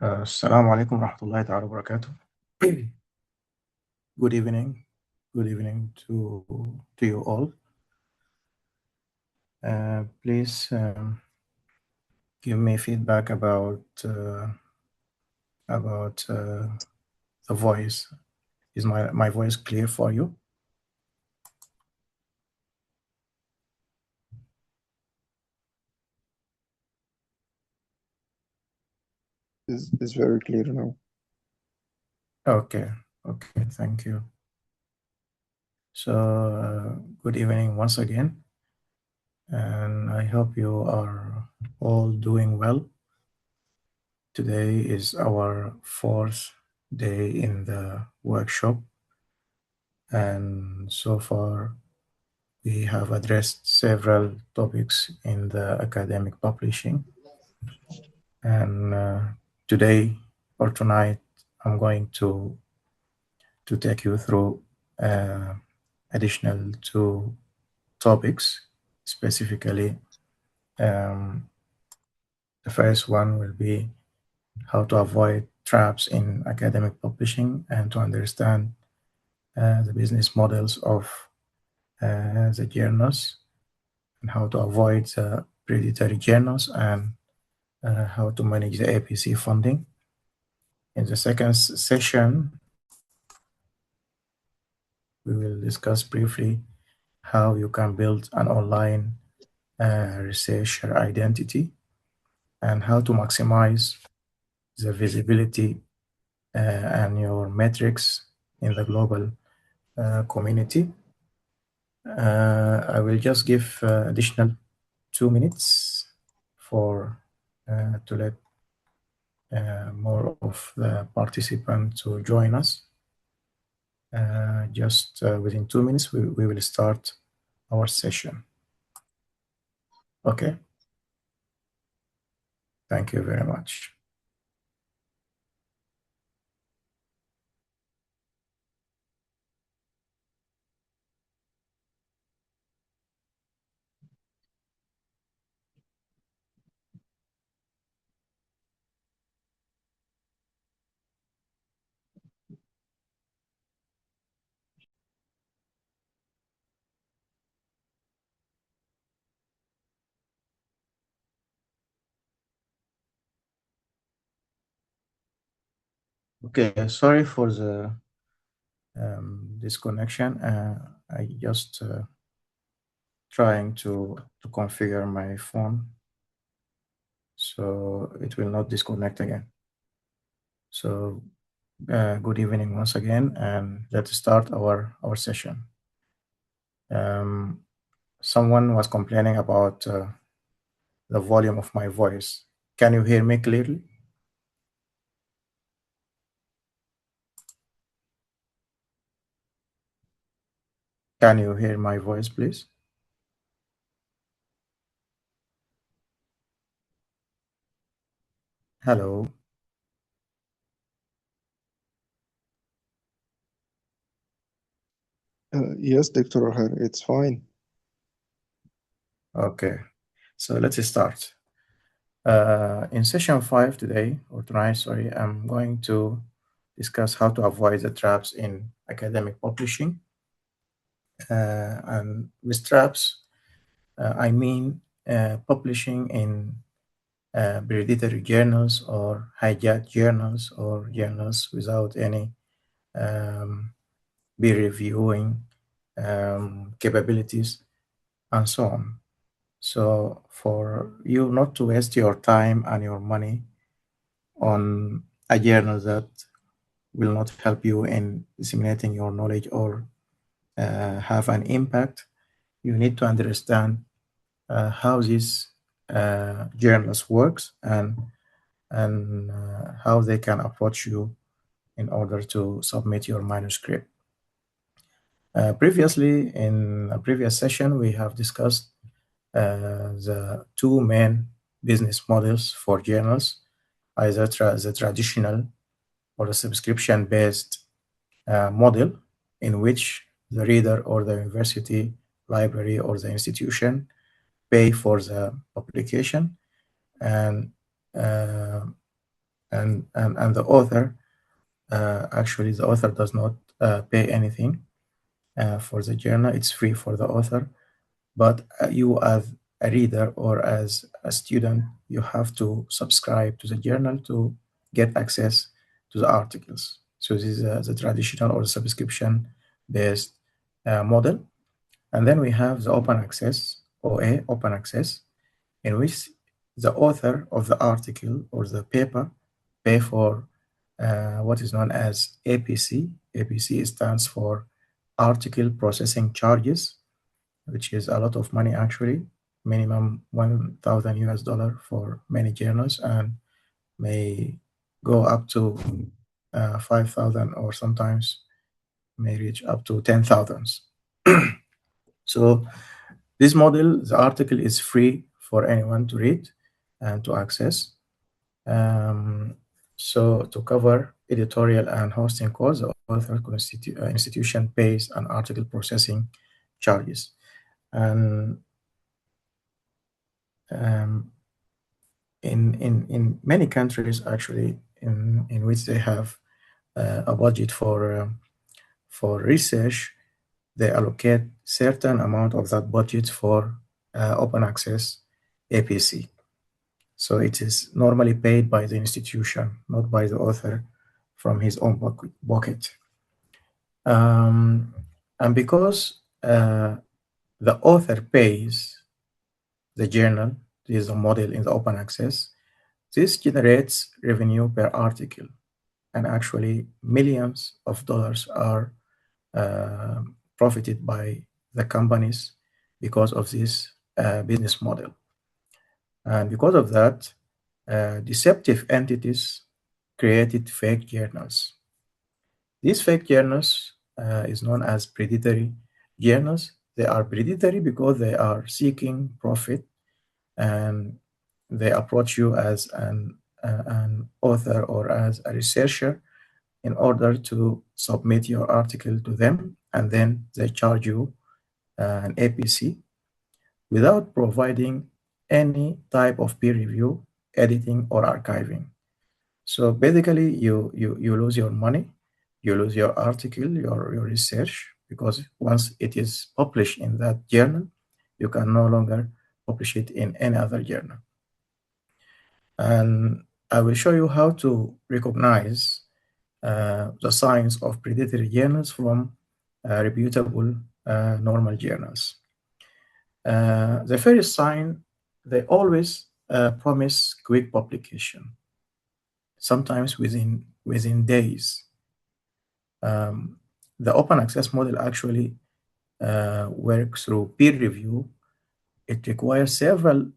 السلام عليكم ورحمة الله تعالى وبركاته. Good evening. Good evening to you all. Please give me feedback about the voice. Is my voice clear for you? Is very clear now. Okay. Thank you. So good evening once again, and I hope you are all doing well. Today is our fourth day in the workshop, and so far we have addressed several topics in the academic publishing. And today or tonight, I'm going to take you through additional two topics. Specifically, the first one will be how to avoid traps in academic publishing and to understand the business models of the journals, and how to avoid the predatory journals, and how to manage the APC funding. In the second session, we will discuss briefly how you can build an online researcher identity and how to maximize the visibility and your metrics in the global community. I will just give additional 2 minutes for to let more of the participants to join us. Just within 2 minutes, we will start our session. Okay. Thank you very much. Okay, sorry for the disconnection. I just trying to configure my phone so it will not disconnect again. So good evening once again, and let's start our session. Someone was complaining about the volume of my voice. Can you hear me clearly? Can you hear my voice, please? Hello. Yes, Dr. Alkhair, it's fine. Okay, so let's start. In session 5 today, or tonight, sorry, I'm going to discuss how to avoid the traps in academic publishing. And with traps, I mean publishing in predatory journals or hijacked journals or journals without any peer reviewing capabilities and so on. So for you not to waste your time and your money on a journal that will not help you in disseminating your knowledge or have an impact, you need to understand how this journals works and how they can approach you in order to submit your manuscript. Previously, in a previous session, we have discussed the two main business models for journals, either the traditional or the subscription-based model, in which the reader or the university, library, or the institution pay for the publication, and and the author, actually, the author does not pay anything for the journal. It's free for the author, but you as a reader or as a student, you have to subscribe to the journal to get access to the articles. So this is the traditional or subscription based model. And then we have the open access, OA, open access, in which the author of the article or the paper pay for what is known as APC. APC stands for Article Processing Charges, which is a lot of money actually, minimum 1,000 US dollar for many journals, and may go up to 5,000, or sometimes may reach up to 10,000. So this model, the article is free for anyone to read and to access. Um, so to cover editorial and hosting costs, the author institution pays an article processing charges. And um, in many countries, actually, in which they have a budget for research, they allocate certain amount of that budget for open access APC. So it is normally paid by the institution, not by the author from his own pocket. And because the author pays the journal, this is a model in the open access, this generates revenue per article. And actually, millions of dollars are uh, profited by the companies because of this business model. And because of that, deceptive entities created fake journals. These fake journals is known as predatory journals. They are predatory because they are seeking profit, and they approach you as an author or as a researcher in order to submit your article to them, and then they charge you an APC without providing any type of peer review, editing, or archiving. So basically, you lose your money, you lose your article, your research, because once it is published in that journal, you can no longer publish it in any other journal. And I will show you how to recognize the signs of predatory journals from reputable normal journals. The first sign, they always promise quick publication, sometimes within days. The open access model actually works through peer review. It requires several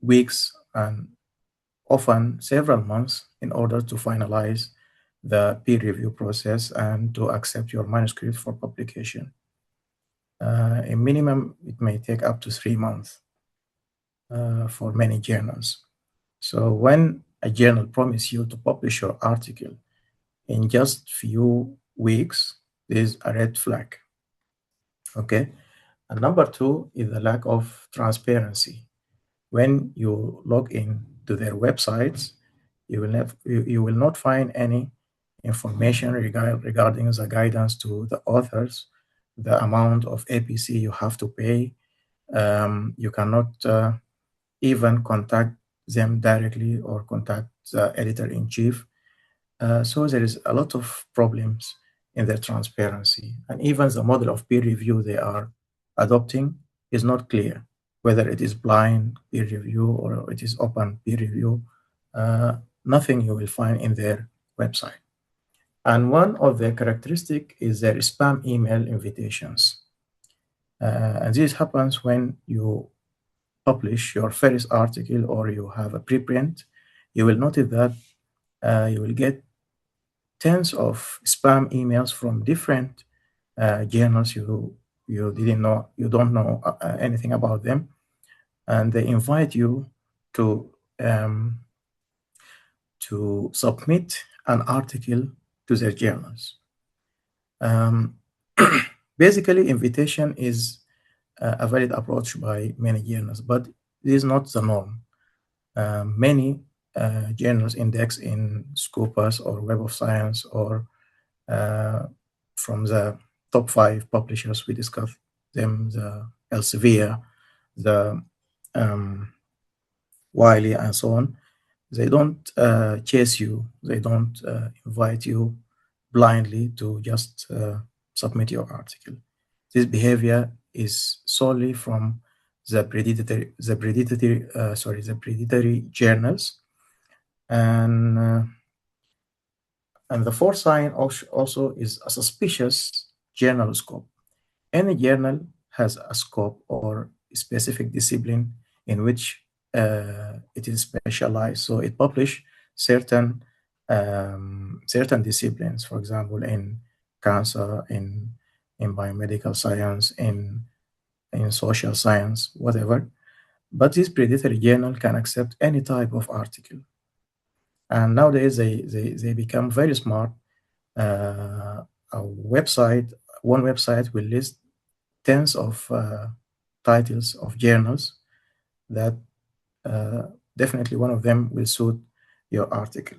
weeks and often several months in order to finalize the peer review process and to accept your manuscript for publication. A minimum, it may take up to 3 months for many journals. So when a journal promises you to publish your article in just few weeks, this is a red flag. Okay. And number two is the lack of transparency. When you log in to their websites, you will not find any information regarding the guidance to the authors, the amount of APC you have to pay. You cannot even contact them directly or contact the editor-in-chief. So there is a lot of problems in their transparency. And even the model of peer review they are adopting is not clear, whether it is blind peer review or it is open peer review. Nothing you will find in their website. And one of the characteristics is their spam email invitations. And this happens when you publish your first article or you have a preprint. You will notice that you will get tens of spam emails from different journals you don't know anything about them, and they invite you to um, to submit an article to their journals. Um, Basically, invitation is a valid approach by many journals, but it is not the norm. Many journals index in Scopus or Web of Science or uh, from the top 5 publishers we discussed them, the Elsevier, the um, Wiley, and so on. They don't chase you. They don't invite you blindly to just submit your article. This behavior is solely from the predatory journals, and the fourth sign also is a suspicious journal scope. Any journal has a scope or specific discipline in which it is specialized. So it publish certain disciplines, for example, in cancer, in biomedical science, in social science, whatever. But this predatory journal can accept any type of article. And nowadays they become very smart. A website, one website will list tens of titles of journals that definitely one of them will suit your article.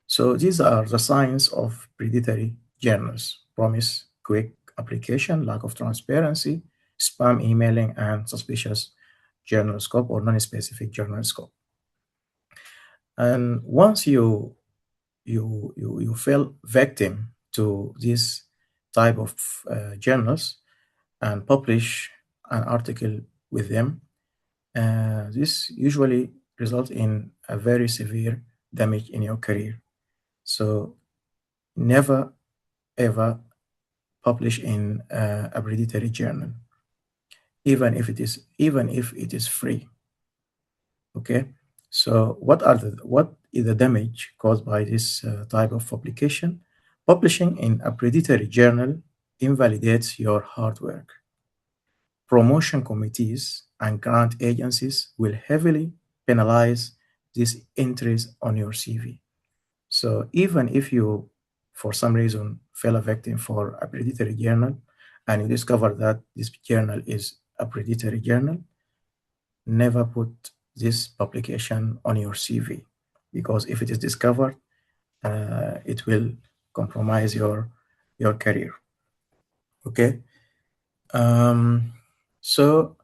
So these are the signs of predatory journals: promise quick application, lack of transparency, spam emailing, and suspicious journal scope or non-specific journal scope. And once you fell victim to this type of journals and publish an article with them, this usually results in a very severe damage in your career. So never ever publish in a predatory journal, even if it is free. Okay. So what is the damage caused by this type of publication? Publishing in a predatory journal invalidates your hard work. Promotion committees and grant agencies will heavily penalize these entries on your CV. So even if you, for some reason, fell a victim for a predatory journal and you discover that this journal is a predatory journal, never put this publication on your CV, because if it is discovered, it will compromise your career. Okay. So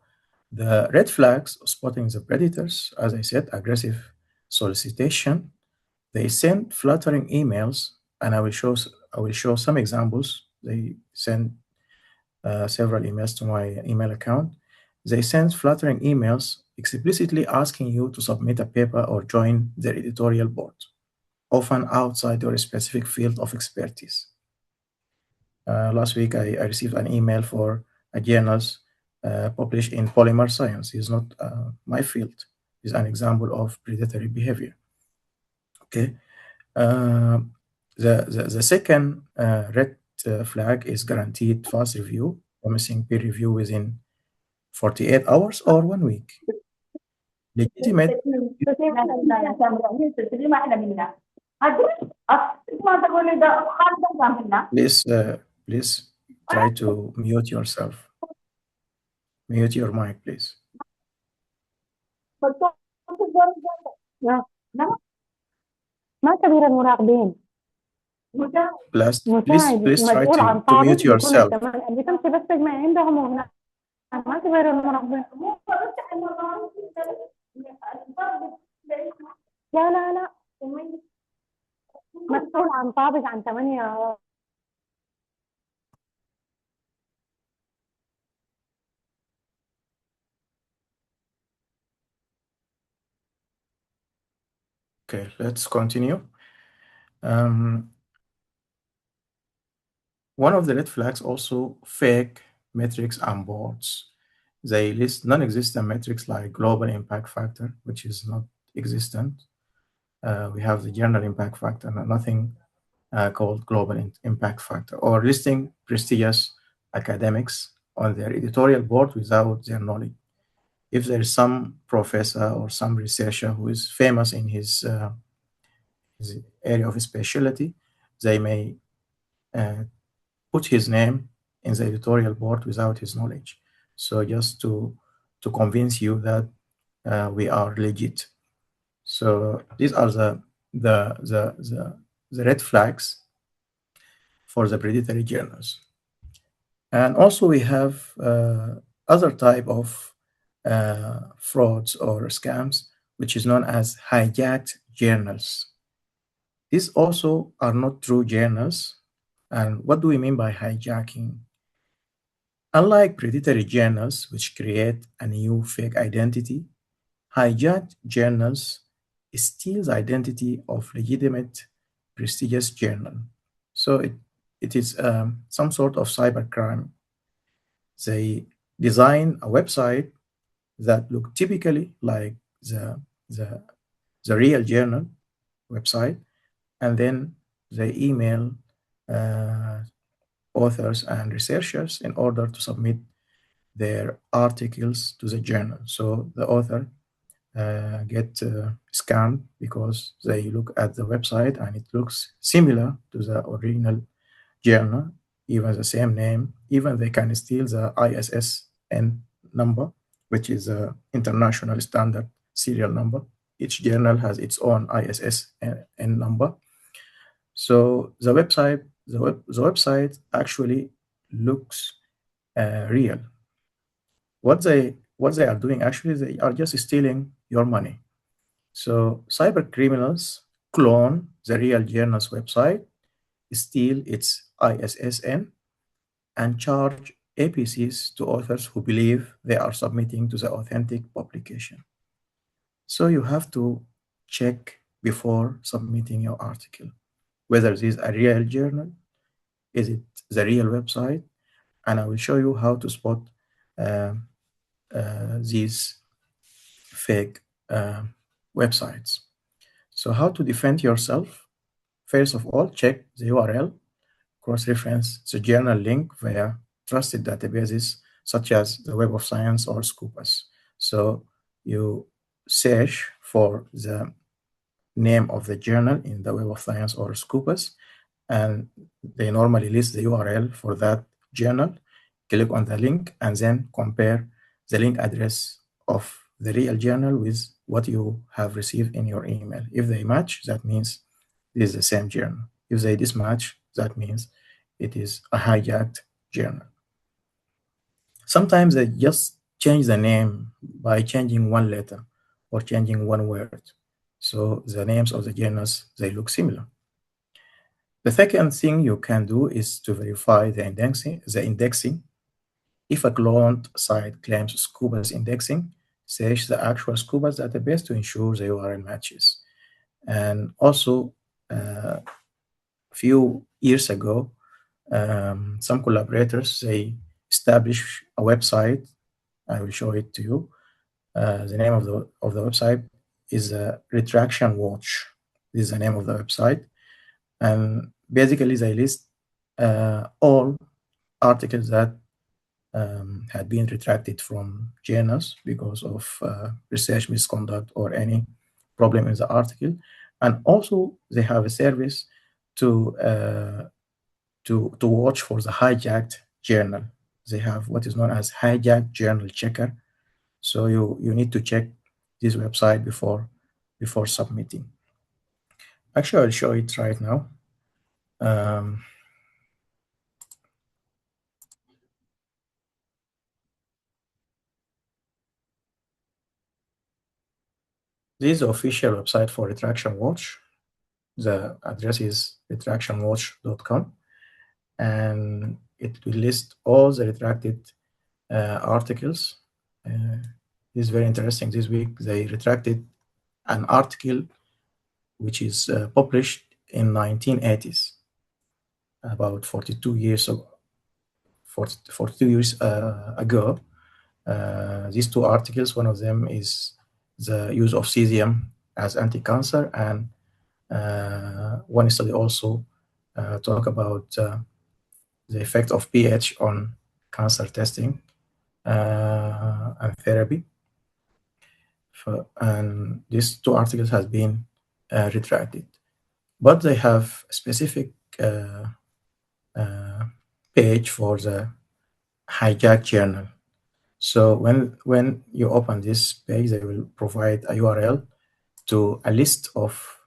the red flags of spotting the predators, as I said: aggressive solicitation. They send flattering emails, and I will show some examples. They send several emails to my email account. They send flattering emails explicitly asking you to submit a paper or join their editorial board, often outside your specific field of expertise. Last week, I received an email for a journals published in polymer science. It's not my field. It's an example of predatory behavior. Okay. Uh, the second red flag is guaranteed fast review, promising peer review within 48 hours or 1 week. Legitimate. Please, please try to mute yourself. Mute your mic, please. ما كبير المراقبين Please try مسؤول عن to طابق mute بيكون yourself. اللي تمشي بس تجمع عندهم وهنا ما كبير المراقبين لا لا لا مسؤول عن طابق عن 8 Okay, let's continue. One of the red flags also fake metrics and boards. They list non-existent metrics like global impact factor, which is not existent. We have the general impact factor and nothing called global impact factor, or listing prestigious academics on their editorial board without their knowledge. If there is some professor or some researcher who is famous in his area of specialty, they may put his name in the editorial board without his knowledge. So just to convince you that we are legit. So these are the red flags for the predatory journals. And also we have other type of frauds or scams, which is known as hijacked journals. These also are not true journals. And what do we mean by hijacking? Unlike predatory journals, which create a new fake identity, hijacked journals steals identity of legitimate, prestigious journal. So it is some sort of cybercrime. They design a website that look typically like the, the real journal website, and then they email uh, authors and researchers in order to submit their articles to the journal. So the author get scammed because they look at the website and it looks similar to the original journal, even the same name, even they can steal the ISSN number, which is the international standard serial number. Each journal has its own ISSN number. So the website actually looks real. What they are doing actually, they are just stealing your money. So cyber criminals clone the real journal's website, steal its ISSN, and charge APCs to authors who believe they are submitting to the authentic publication. So you have to check before submitting your article whether this is a real journal, is it the real website, and I will show you how to spot these fake websites. So how to defend yourself? First of all, check the URL, cross-reference the journal link via trusted databases such as the Web of Science or Scopus. So you search for the name of the journal in the Web of Science or Scopus, and they normally list the URL for that journal. Click on the link and then compare the link address of the real journal with what you have received in your email. If they match, that means this is the same journal. If they mismatch, that means it is a hijacked journal. Sometimes they just change the name by changing one letter or changing one word. So the names of the journals, they look similar. The second thing you can do is to verify the indexing. If a cloned site claims Scopus indexing, search the actual Scopus database to ensure the URL matches. And also, a few years ago, some collaborators, they established a website. I will show it to you. The name of the website is Retraction Watch. This is the name of the website. And basically, they list all articles that had been retracted from journals because of research misconduct or any problem in the article. And also, they have a service to watch for the hijacked journal. They have what is known as hijacked journal checker. So you need to check this website before submitting. Actually, I'll show it right now. This is the official website for Retraction Watch. The address is retractionwatch.com, and it will list all the retracted articles. This is very interesting. This week they retracted an article which is published in 1980s, about 42 years ago. 42 years ago. These two articles, one of them is the use of cesium as anti-cancer, and one study also talk about the effect of pH on cancer testing and therapy. And these two articles has been retracted, but they have a specific page for the hijack journal. So when you open this page, they will provide a URL to a list of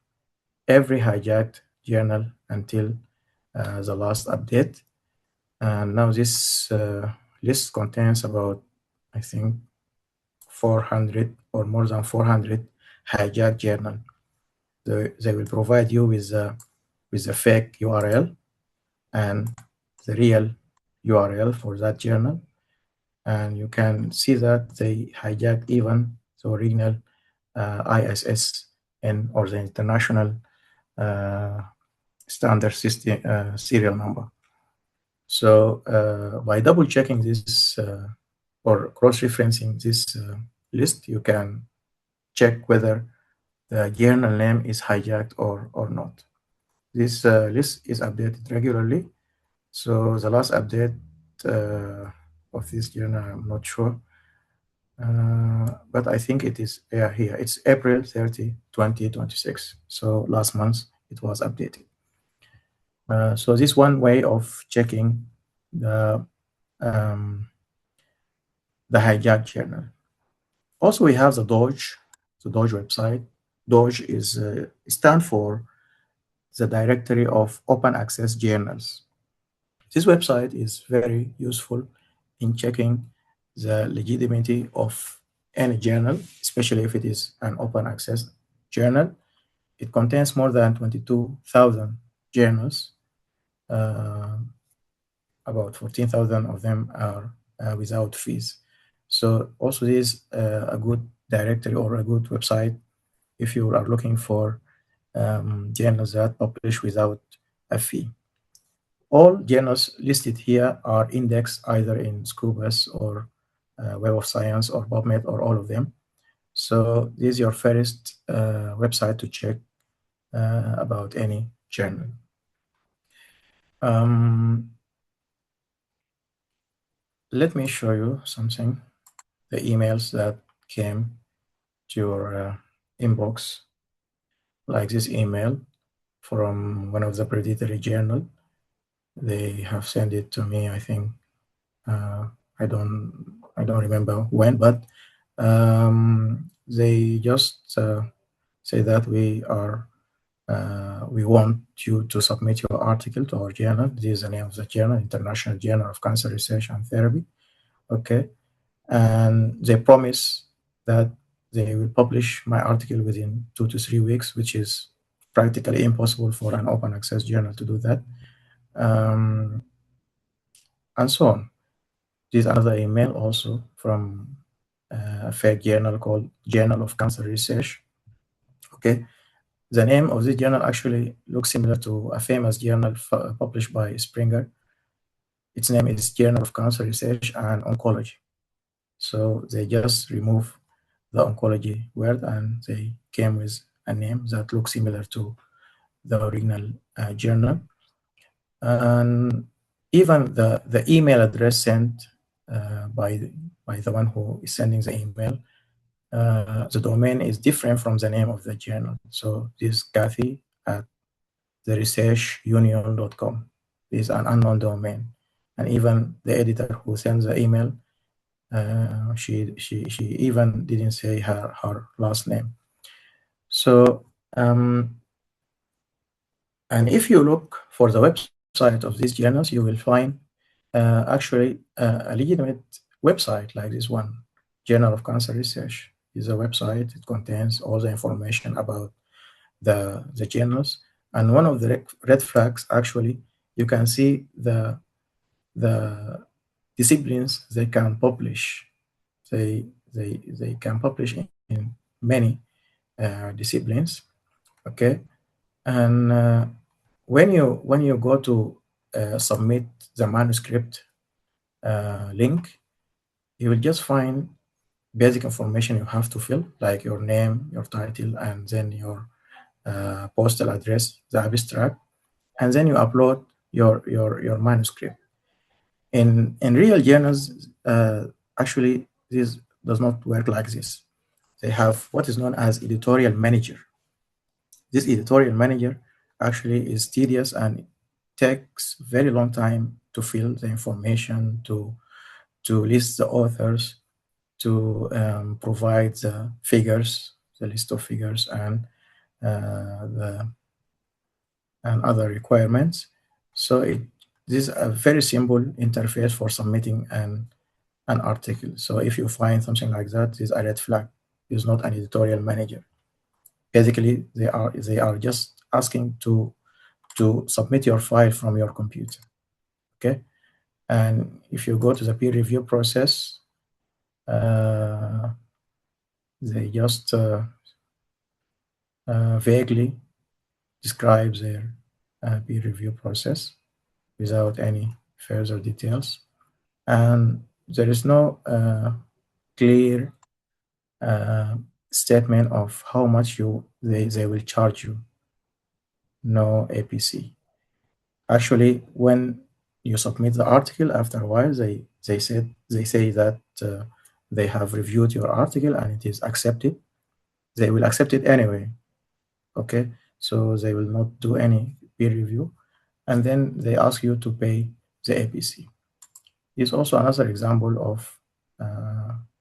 every hijacked journal until the last update. And now this list contains about, I think, 400 or more than 400 hijacked journal. They will provide you with a fake URL and the real URL for that journal. And you can see that they hijacked even the original ISSN or the International Standard System serial number. So by double checking this or cross-referencing this list, you can check whether the journal name is hijacked or not. This list is updated regularly. So the last update of this journal, I'm not sure. But I think it is here. It's April 30, 2026. So last month it was updated. So this one way of checking the hijacked journal. Also, we have the Doge website. Doge is stand for the Directory of Open Access Journals. This website is very useful in checking the legitimacy of any journal, especially if it is an open access journal. It contains more than 22,000 journals. About 14,000 of them are without fees. So also this is a good directory or a good website if you are looking for journals that publish without a fee. All journals listed here are indexed either in Scopus or Web of Science or PubMed or all of them. So this is your first website to check about any journal. Let me show you something, the emails that came to your inbox, like this email from one of the predatory journal. They have sent it to me, I think, I don't remember when, but they just say that we want you to submit your article to our journal. This is the name of the journal, International Journal of Cancer Research and Therapy. Okay, and they promise that they will publish my article within 2 to 3 weeks, which is practically impossible for an open access journal to do that, and so on. This is another email also from a fake journal called Journal of Cancer Research. Okay, the name of this journal actually looks similar to a famous journal published by Springer. Its name is Journal of Cancer Research and Oncology. So they just remove the oncology word and they came with a name that looks similar to the original journal. And even the email address sent by the one who is sending the email, the domain is different from the name of the journal. So this is Kathy at theresearchunion.com. This is an unknown domain. And even the editor who sends the email, she even didn't say her last name. So, and if you look for the website of these journals, you will find actually a legitimate website like this one, Journal of Cancer Research. Is a website. It contains all the information about the journals. And one of the red flags, actually, you can see the disciplines they can publish. They can publish in many disciplines. Okay, and when you go to submit the manuscript link, you will just find basic information you have to fill, like your name, your title, and then your postal address, the abstract, and then you upload your manuscript. In real journals, actually, this does not work like this. They have what is known as editorial manager. This editorial manager actually is tedious and it takes very long time to fill the information, to list the authors, to provide the figures, the list of figures the and other requirements. So this is a very simple interface for submitting an article. So if you find something like that, this is a red flag. It's not an editorial manager. Basically, they are just asking to submit your file from your computer. Okay, and if you go to the peer review process, they just vaguely describe their peer review process without any further details. And there is no clear statement of how much they will charge you. No APC. Actually, when you submit the article, after a while, they say that they have reviewed your article and it is accepted. They will accept it anyway. Okay, so they will not do any peer review, and then they ask you to pay the APC. Is also another example of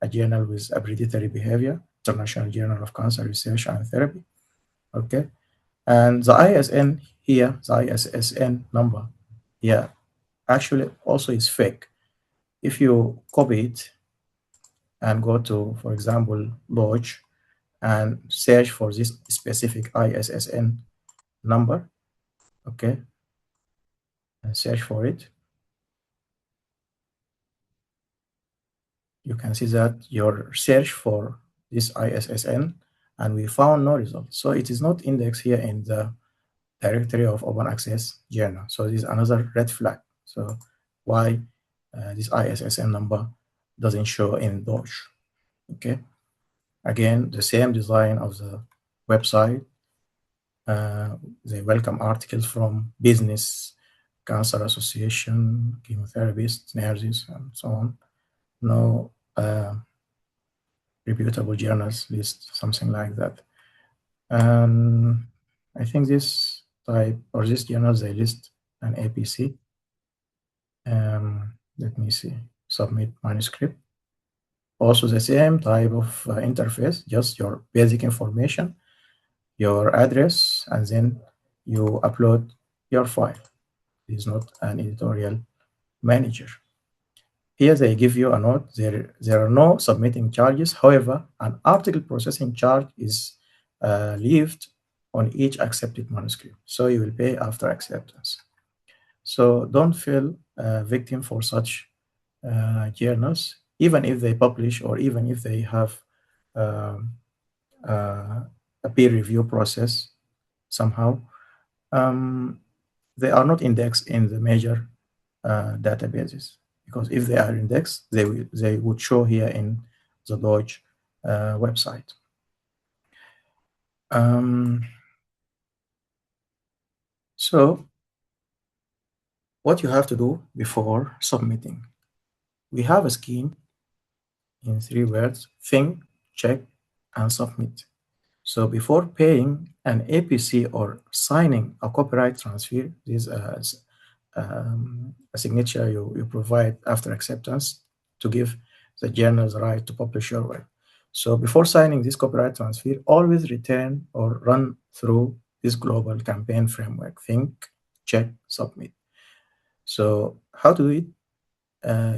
a journal with a predatory behavior, International Journal of Cancer Research and Therapy. Okay, and the ISN here, the ISSN number, yeah, actually also is fake. If you copy it and go to, for example, Lodge and search for this specific ISSN number, okay, and search for it, you can see that your search for this ISSN and we found no result. So it is not indexed here in the directory of open access journal. So this is another red flag. So why this ISSN number doesn't show in Doge. Okay. Again, the same design of the website. They welcome articles from business, cancer association, chemotherapists, nurses, and so on. No reputable journals list, something like that. I think this type or this journals, they list an APC. Let me see, submit manuscript. Also the same type of interface, just your basic information, your address, and then you upload your file. It is not an editorial manager. Here they give you a note. There are no submitting charges. However, an article processing charge is levied on each accepted manuscript. So you will pay after acceptance. So don't feel a victim for such journals, even if they publish or even if they have a peer review process somehow. They are not indexed in the major databases, because if they are indexed, they would show here in the Deutsch website. So what you have to do before submitting, we have a scheme in 3 words: think, check, and submit. So before paying an APC or signing a copyright transfer, this is a signature you provide after acceptance to give the journal the right to publish your work. So before signing this copyright transfer, always return or run through this global campaign framework: think, check, submit. So how to do it?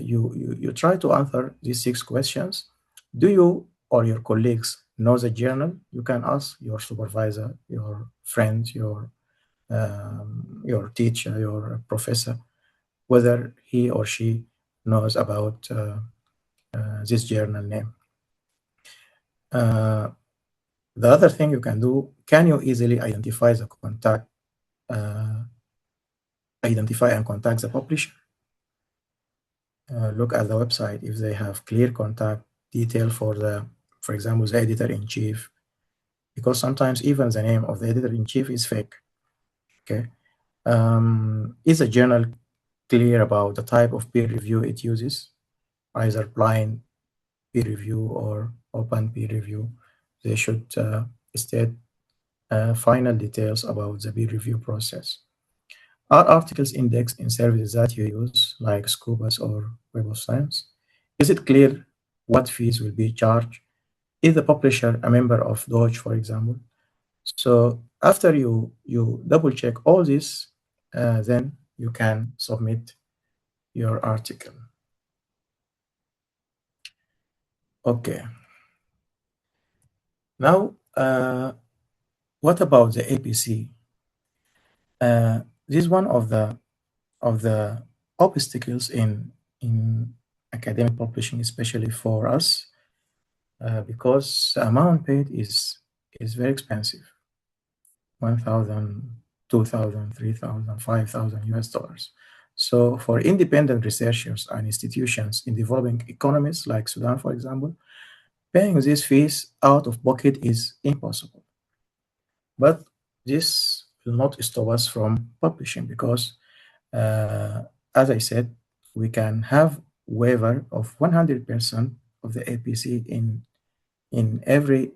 You try to answer these 6 questions. Do you or your colleagues know the journal? You can ask your supervisor, your friends, your teacher, your professor, whether he or she knows about this journal name. The other thing you can do, can you easily identify the contact, identify and contact the publisher? Look at the website if they have clear contact detail for example, the editor-in-chief, because sometimes even the name of the editor-in-chief is fake. Okay. Is the journal clear about the type of peer review it uses, either blind peer review or open peer review? They should state final details about the peer review process. Are articles indexed in services that you use, like Scopus or Web of Science? Is it clear what fees will be charged? is the publisher a member of Deutsch, for example? So after you double check all this, then you can submit your article. Okay. Now, what about the APC? This is one of the obstacles in academic publishing, especially for us, because the amount paid is very expensive. 1,000, 2,000, 3,000, 5,000 US dollars. So for independent researchers and institutions in developing economies like Sudan, for example, paying these fees out of pocket is impossible. But this will not stop us from publishing because, as I said, we can have waiver of 100% of the APC in every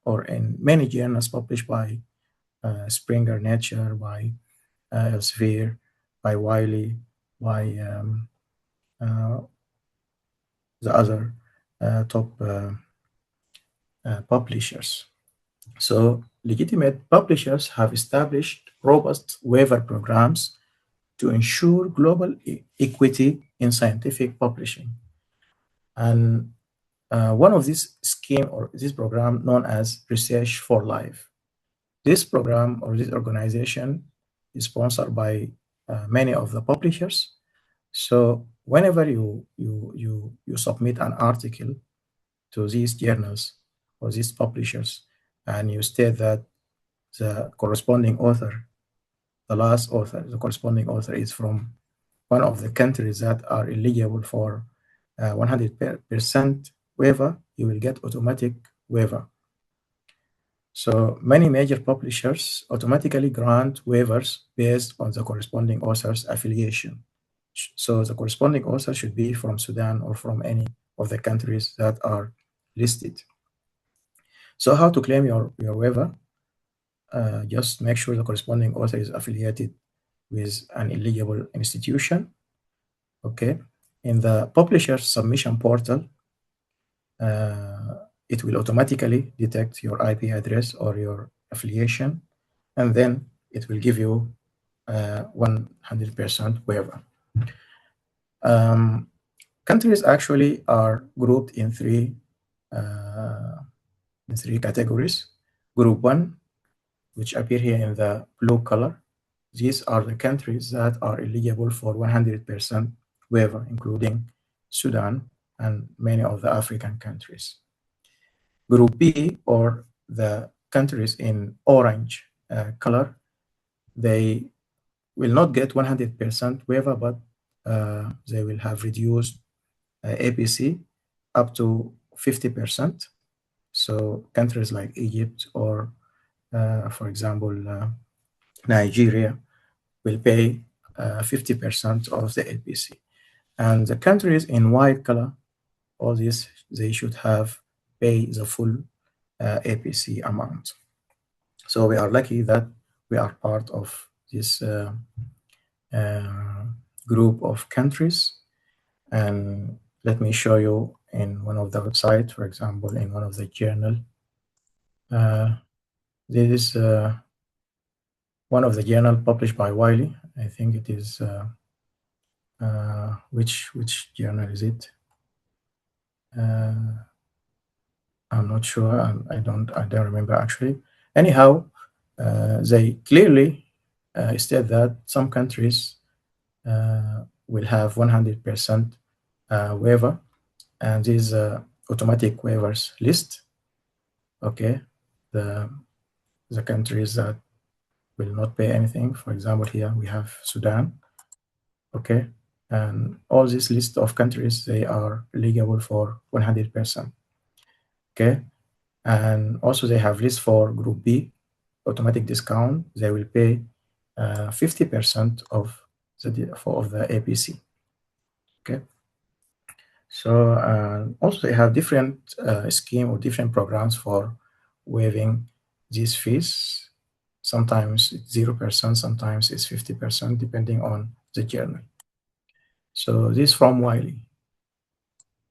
or in many journals published by Springer Nature, by Elsevier, by Wiley, by the other top publishers. So legitimate publishers have established robust waiver programs to ensure global equity in scientific publishing. And one of these scheme or this program known as Research for Life. This program or this organization is sponsored by many of the publishers. So whenever you submit an article to these journals or these publishers, and you state that the corresponding author, the last author, the corresponding author is from one of the countries that are eligible for 100% waiver, you will get automatic waiver. So many major publishers automatically grant waivers based on the corresponding author's affiliation. So the corresponding author should be from Sudan or from any of the countries that are listed. So how to claim your waiver? Just make sure the corresponding author is affiliated with an eligible institution. Okay. In the publisher submission portal, it will automatically detect your IP address or your affiliation, and then it will give you 100% waiver. Countries actually are grouped in three categories. Group 1, which appear here in the blue color, these are the countries that are eligible for 100% waiver, including Sudan and many of the African countries. Group B, or the countries in orange color, they will not get 100% waiver, but they will have reduced APC up to 50%. So countries like Egypt or, for example, Nigeria will pay 50% of the APC. And the countries in white color, all these, they should have pay the full APC amount. So we are lucky that we are part of this group of countries. And let me show you in one of the websites, for example, in one of the journal. This is one of the journal published by Wiley. I think it is, which journal is it? I'm not sure. I don't remember actually. Anyhow, they clearly state that some countries will have 100% waiver, and this automatic waivers list. Okay, the countries that will not pay anything. For example, here we have Sudan. Okay, and all this list of countries, they are eligible for 100%. Okay, and also they have list for Group B, automatic discount. They will pay 50% of the APC. Okay, so also they have different scheme or different programs for waiving these fees. Sometimes it's 0%, sometimes it's 50%, depending on the journal. So this from Wiley.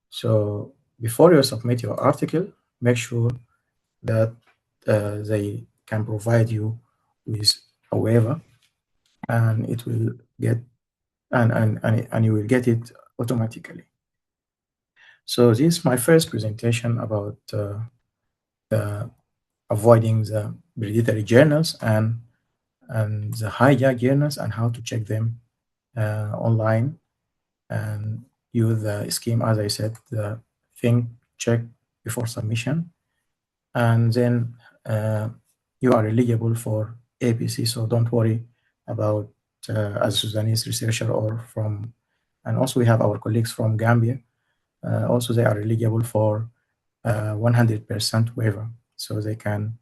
So before you submit your article, make sure that they can provide you with a waiver, and it will get and you will get it automatically. So this is my first presentation about avoiding the predatory journals and the hijack journals and how to check them online and use the scheme, as I said, the think, check before submission, and then you are eligible for APC. So don't worry about as a Sudanese researcher or from, and also we have our colleagues from Gambia. Also, they are eligible for 100% waiver, so they can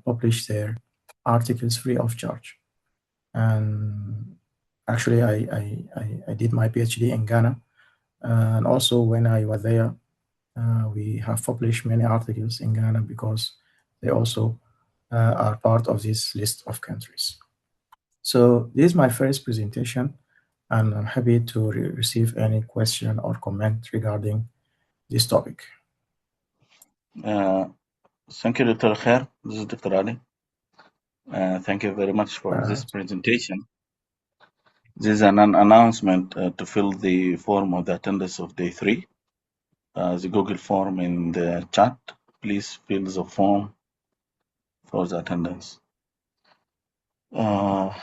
publish their articles free of charge. And actually, I did my PhD in Ghana, and also when I was there, we have published many articles in Ghana because they also are part of this list of countries. So this is my first presentation, and I'm happy to receive any question or comment regarding this topic. Thank you, Dr. Alkhair. This is Dr. Ali. Thank you very much for this presentation. This is an announcement to fill the form of the attendance of day 3. The Google form in the chat. Please fill the form for the attendance. I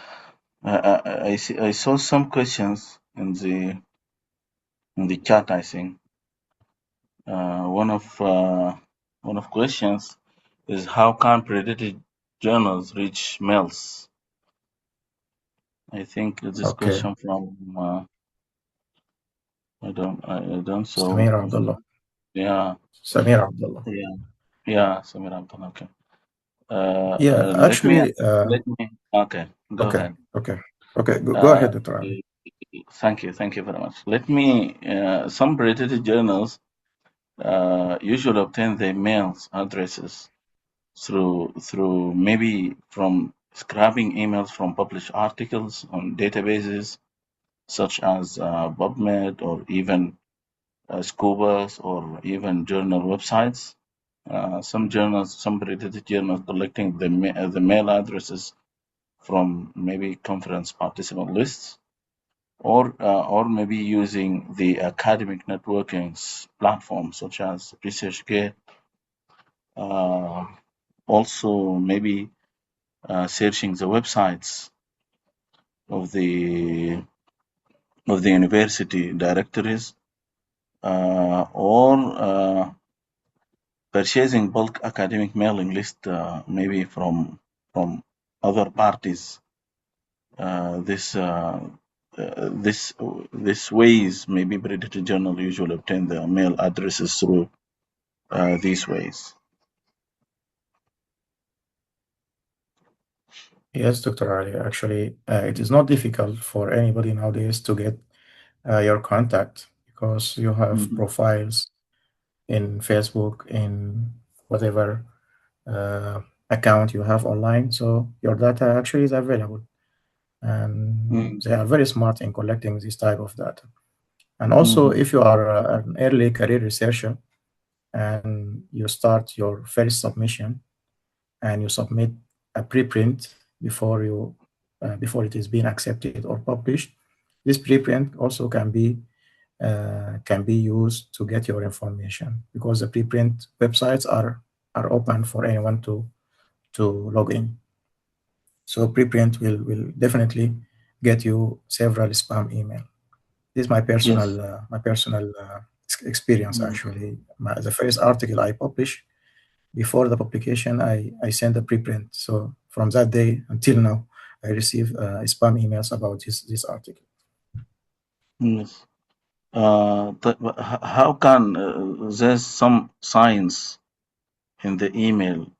saw some questions in the chat. I think one of questions is how can predatory journals reach mails? I think this question from I don't saw. Samir Abdullah. Yeah. Samir Abdullah. Yeah, Samir Abdullah. Okay. Actually, let me. Okay, go ahead. Okay. Go ahead, Dr. Ali. Thank you very much. Let me. Some predatory journals usually obtain their mails addresses through maybe from scrapping emails from published articles on databases such as PubMed or even Scobas or even journal websites. Some predatory journals collecting the mail addresses from maybe conference participant lists, or maybe using the academic networking platforms such as ResearchGate. Also, maybe searching the websites of the university directories, or purchasing bulk academic mailing list, maybe from other parties. This ways, maybe predatory journal usually obtain their mail addresses through these ways. Yes, Dr. Ali. Actually, it is not difficult for anybody nowadays to get your contact because you have profiles in Facebook, in whatever account you have online. So your data actually is available. And they are very smart in collecting this type of data. And also, if you are an early career researcher and you start your first submission and you submit a preprint before it is being accepted or published, this preprint also can be used to get your information because the preprint websites are open for anyone to log in. So preprint will definitely get you several spam email. This is my personal experience. Actually, the first article I published, before the publication, I sent a preprint. So from that day until now, I receive spam emails about this article. Yes. How can there's some signs in the email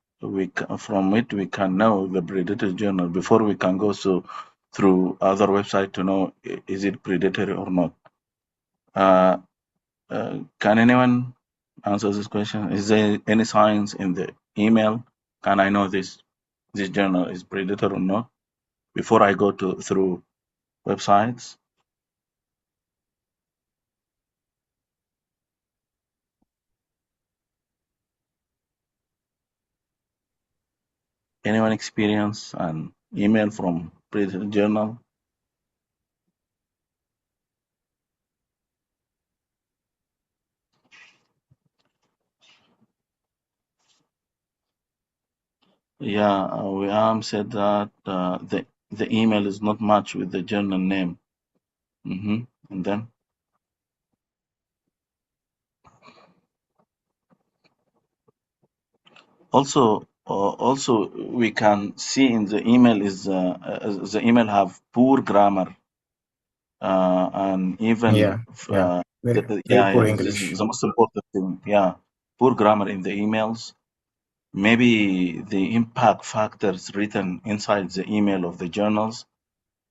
from it we can know the predatory journal before we can go through other website to know is it predatory or not? Can anyone answer this question? Is there any signs in the email? Can I know this journal is predatory or not before I go through websites? Anyone experience an email from President Journal? Yeah, Wiam said that the email is not matched with the journal name. And then also we can see in the email is the email have poor grammar and even Very poor this English. is the most important thing. Yeah, poor grammar in the emails. Maybe the impact factors written inside the email of the journals.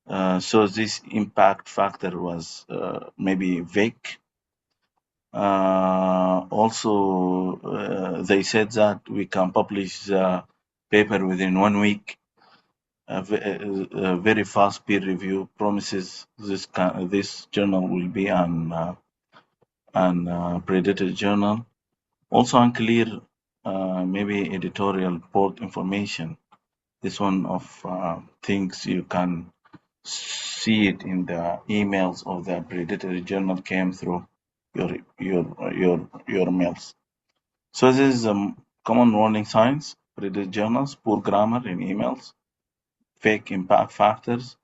So this impact factor was maybe vague. Also, they said that we can publish the paper within 1 week. A very fast peer review promises this journal will be an predator journal. Also unclear, maybe editorial board information. This one of things you can see it in the emails of the predatory journal came through your mails. So this is common warning signs: predatory journals, poor grammar in emails, fake impact factors,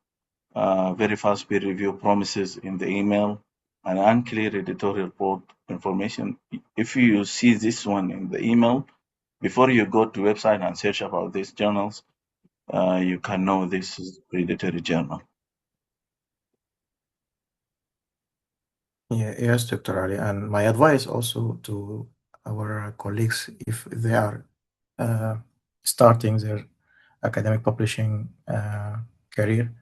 very fast peer review promises in the email, and unclear editorial board information. If you see this one in the email, before you go to website and search about these journals, you can know this is predatory journal. Yes, Dr. Ali. And my advice also to our colleagues, if they are starting their academic publishing career,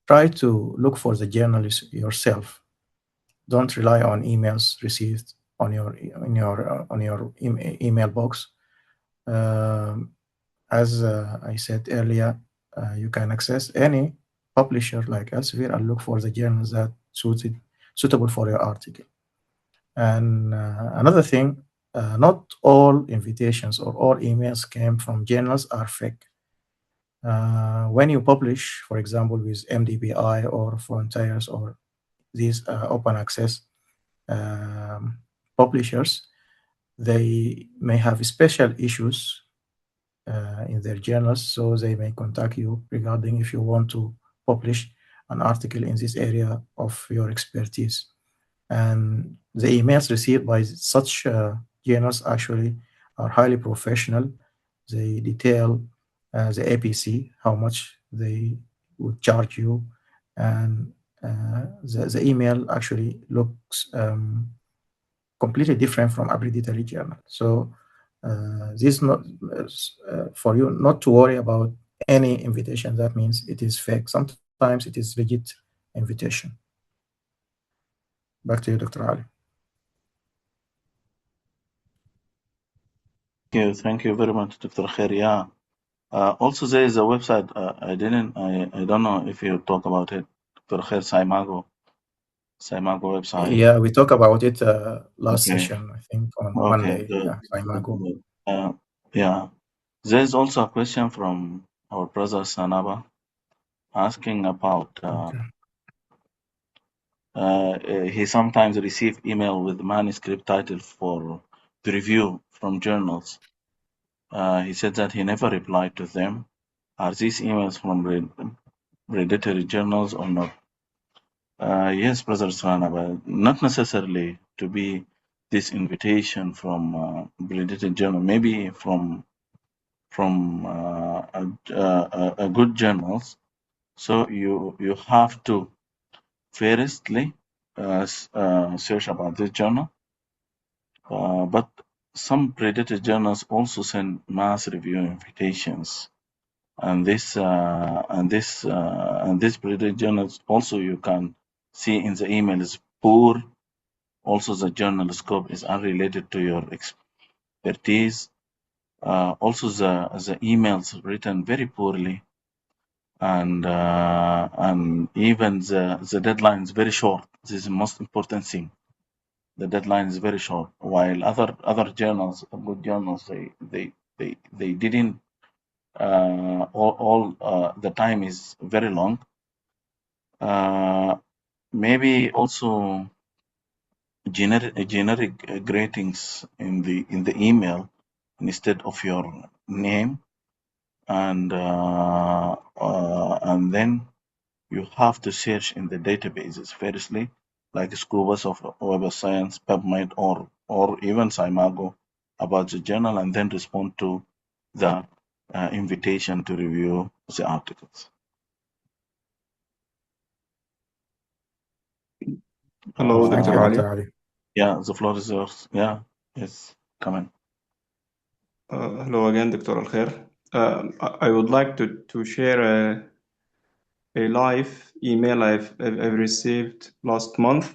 try to look for the journals yourself. Don't rely on emails received on your email box. As I said earlier, you can access any publisher like Elsevier and look for the journals that suitable for your article. And another thing, not all invitations or all emails came from journals are fake. When you publish, for example, with MDBI or Frontiers or these open access publishers, they may have special issues in their journals, so they may contact you regarding if you want to publish an article in this area of your expertise. And the emails received by such journals actually are highly professional. They detail the APC, how much they would charge you, and the email actually looks completely different from a predatory journal. So this not for you not to worry about any invitation that means it is fake. Sometimes it is legit invitation. Back to you, Dr. Ali. Thank you very much, Dr. Khair. Yeah. Also, there is a website. I don't know if you talk about it, Dr. Khair. Saimago website. Yeah, we talked about it last Okay. session, I think, on Okay, Monday. good. Yeah, Saimago. Yeah. There's also a question from our brother Sanaba asking about he sometimes receive email with manuscript title for the review from journals. He said that he never replied to them. Are these emails from predatory journals or not? Yes, Brother Sanaba, not necessarily to be this invitation from predatory journal, maybe from a good journals. So you have to firstly search about this journal. But some predator journals also send mass review invitations, and this predator journals also you can see in the email is poor. Also, the journal scope is unrelated to your expertise. Also, the emails written very poorly, and even the deadline is very short. This is the most important thing. The deadline is very short. While other journals, good journals, they didn't all the time is very long. Maybe also generic greetings in the email instead of your name, and then you have to search in the databases firstly, like Scubas of Web of Science, PubMed, or even Simago about the journal, and then respond to the invitation to review the articles. Hello, Thank Dr. you, Ali. Dr. Ali. Yeah, the floor is yours. Yeah, yes, come in. Hello again, Dr. Alkhair. I would like to share a live email I've received last month.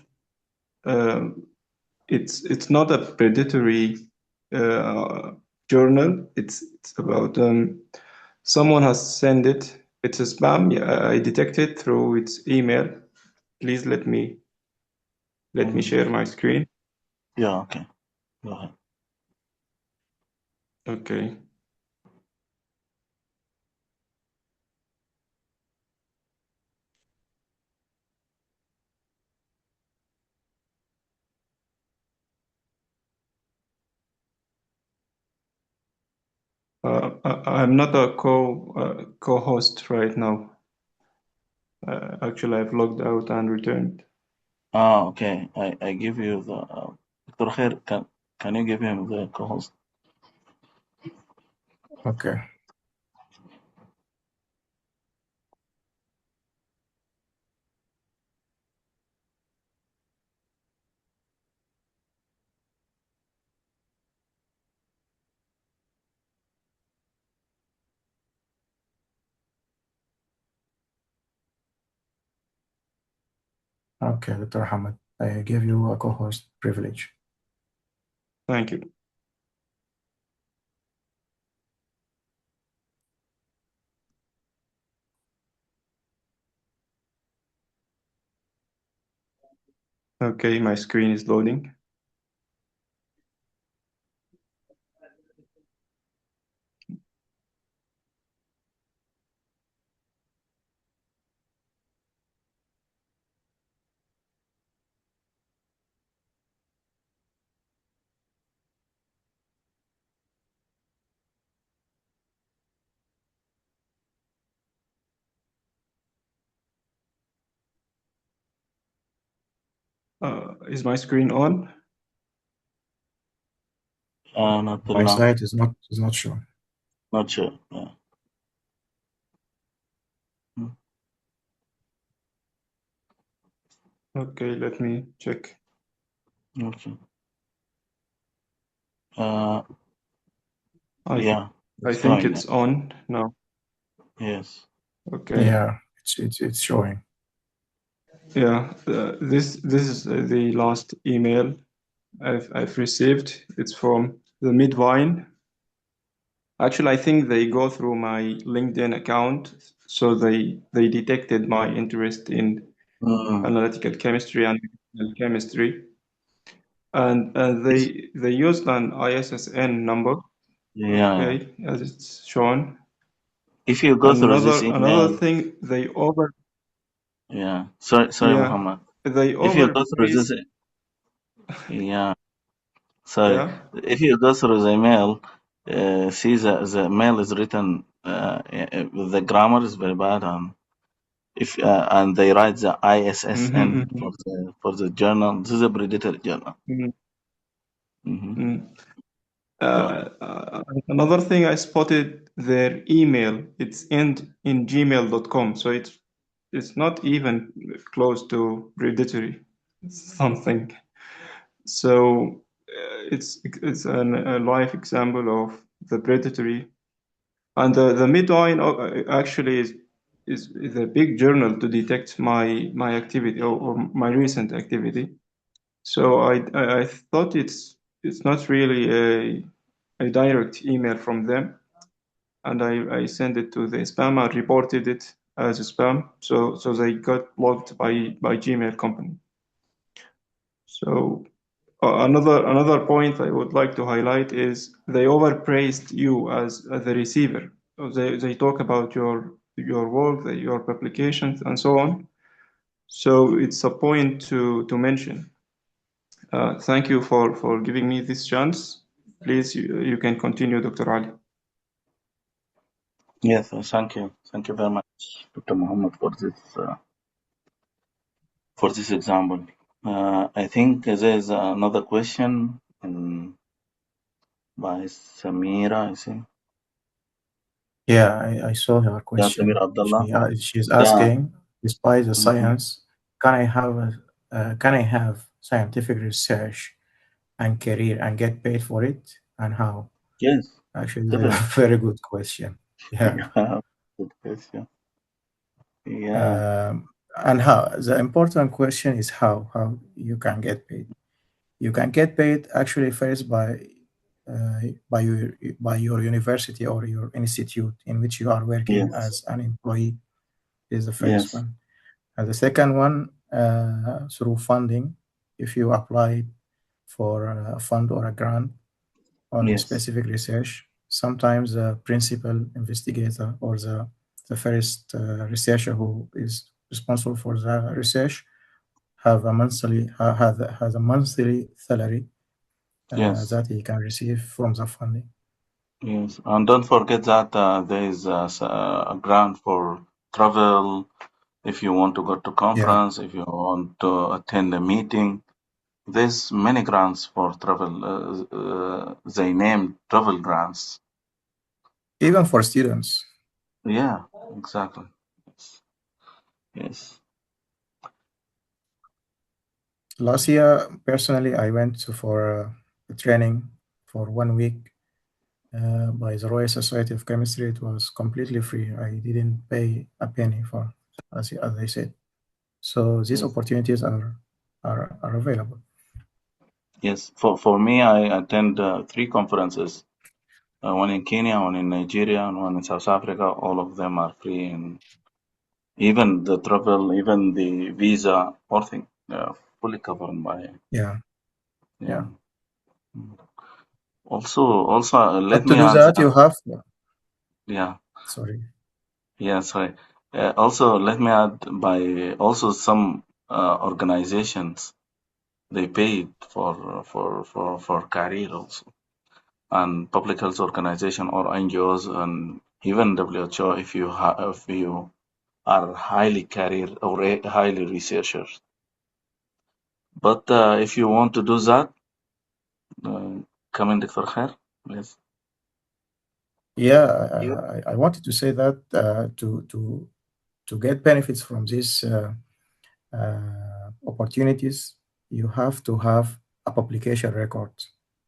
It's not a predatory journal. It's about someone has sent it. It's a spam. Yeah, I detect it through its email. Please let me share my screen. Yeah, okay. Go ahead. Okay. I'm not a co-host right now. Actually, I've logged out and returned. Okay. I give you the Dr. Khair, can you give him the co-host? Okay. Okay, Dr. Hamid, I give you a co-host privilege. Thank you. Okay, my screen is loading. Is my screen on? Not till My now. site is not shown. Not sure. Yeah. Okay, let me check. Okay. I Yeah. It's think going. it's on now. Yes. Okay. Yeah, it's showing. Yeah, this is the last email I've received. It's from the Midvine. Actually, I think they go through my LinkedIn account, so they detected my interest in analytical chemistry and medicinal chemistry, and they used an ISSN number. Yeah. Okay, as it's shown. If you go through this Another email, thing, they over yeah. Sorry, yeah Muhammad. they If you go through overpraise this, yeah. Sorry. yeah. If you go through the email, see the mail is written. The grammar is very bad, and if and they write the ISSN Mhm, for the journal. This is a predatory journal. mhm, Mm-hmm. mhm. Go ahead. Another thing I spotted, their email, it's in gmail.com, so it's not even close to predatory something. So it's a live example of the predatory, and the Midwine actually is a big journal to detect my activity or my recent activity. So I thought it's not really a direct email from them, and I sent it to the spam. I reported it as a spam, so they got blocked by Gmail company. So another point I would like to highlight is they overpraised you as the receiver. They talk about your work, your publications, and so on. So it's a point to mention. Thank you for giving me this chance. Please, you can continue, Dr. Ali. Yes, thank you. Thank you very much, Dr. Muhammad, for this example. I think there's another question by Samira, I think. Yeah, I saw her Yeah, Samira question. Abdullah. She's Yeah. asking, despite the Mhm. science, can I have scientific research and career and get paid for it, and how? Yes, Actually, it's a definitely. very good question. Yeah. Yeah, good question. Yeah, And how? The important question is how you can get paid. You can get paid actually first uh, by your university or your institute in which you are working yes, as an employee is the first yes, one. And the second one, through funding, if you apply for a fund or a grant on a yes, specific research, sometimes the principal investigator or the first researcher who is responsible for the research have a monthly has a monthly salary yes, that he can receive from the funding. yes. And don't forget that there is a grant for travel if you want to go to Yeah, conference, if you want to attend a meeting. There's many grants for travel. They name travel grants. even for students. Yeah, exactly. Yes, yes, Last year, personally, I went for a training for 1 week by the Royal Society of Chemistry. It was completely free. I didn't pay a penny for, as I said. So these yes, opportunities are available. yes. For me, I attend 3 conferences. One in Kenya, one in Nigeria, and one in South Africa. All of them are free, and even the travel, even the visa, everything, fully covered by. Yeah, Yeah. yeah. Also, let But to me do add that, that. you have. Yeah, Sorry. yeah. Sorry. Also, let me add by also some organizations they paid for career also, and public health organization or NGOs and even WHO if you are highly career or highly researchers. But if you want to do that, uh, come in, Dr. Khair, please. Yeah, You? I wanted to say that to get benefits from these opportunities, you have to have a publication record.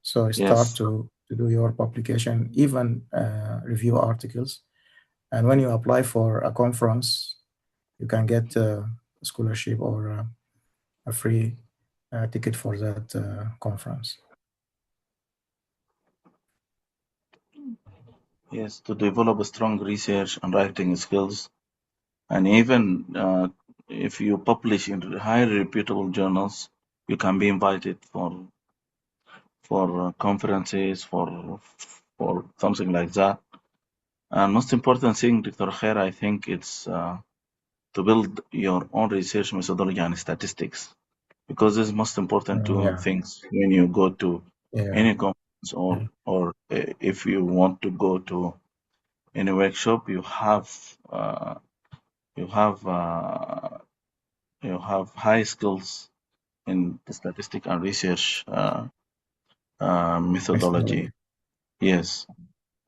So start Yes, to do your publication, even review articles. And when you apply for a conference, you can get a scholarship or a free ticket for that conference. yes, to develop a strong research and writing skills, and even if you publish in highly reputable journals, you can be invited for conferences, for something like that. And most important thing, Dr. Khair, I think it's to build your own research methodology and statistics, because this is most important two Yeah, things when you go to yeah, any conference or if you want to go to any workshop, uh, you have uh, you have high skills in the statistic and research methodology. methodology. Yes,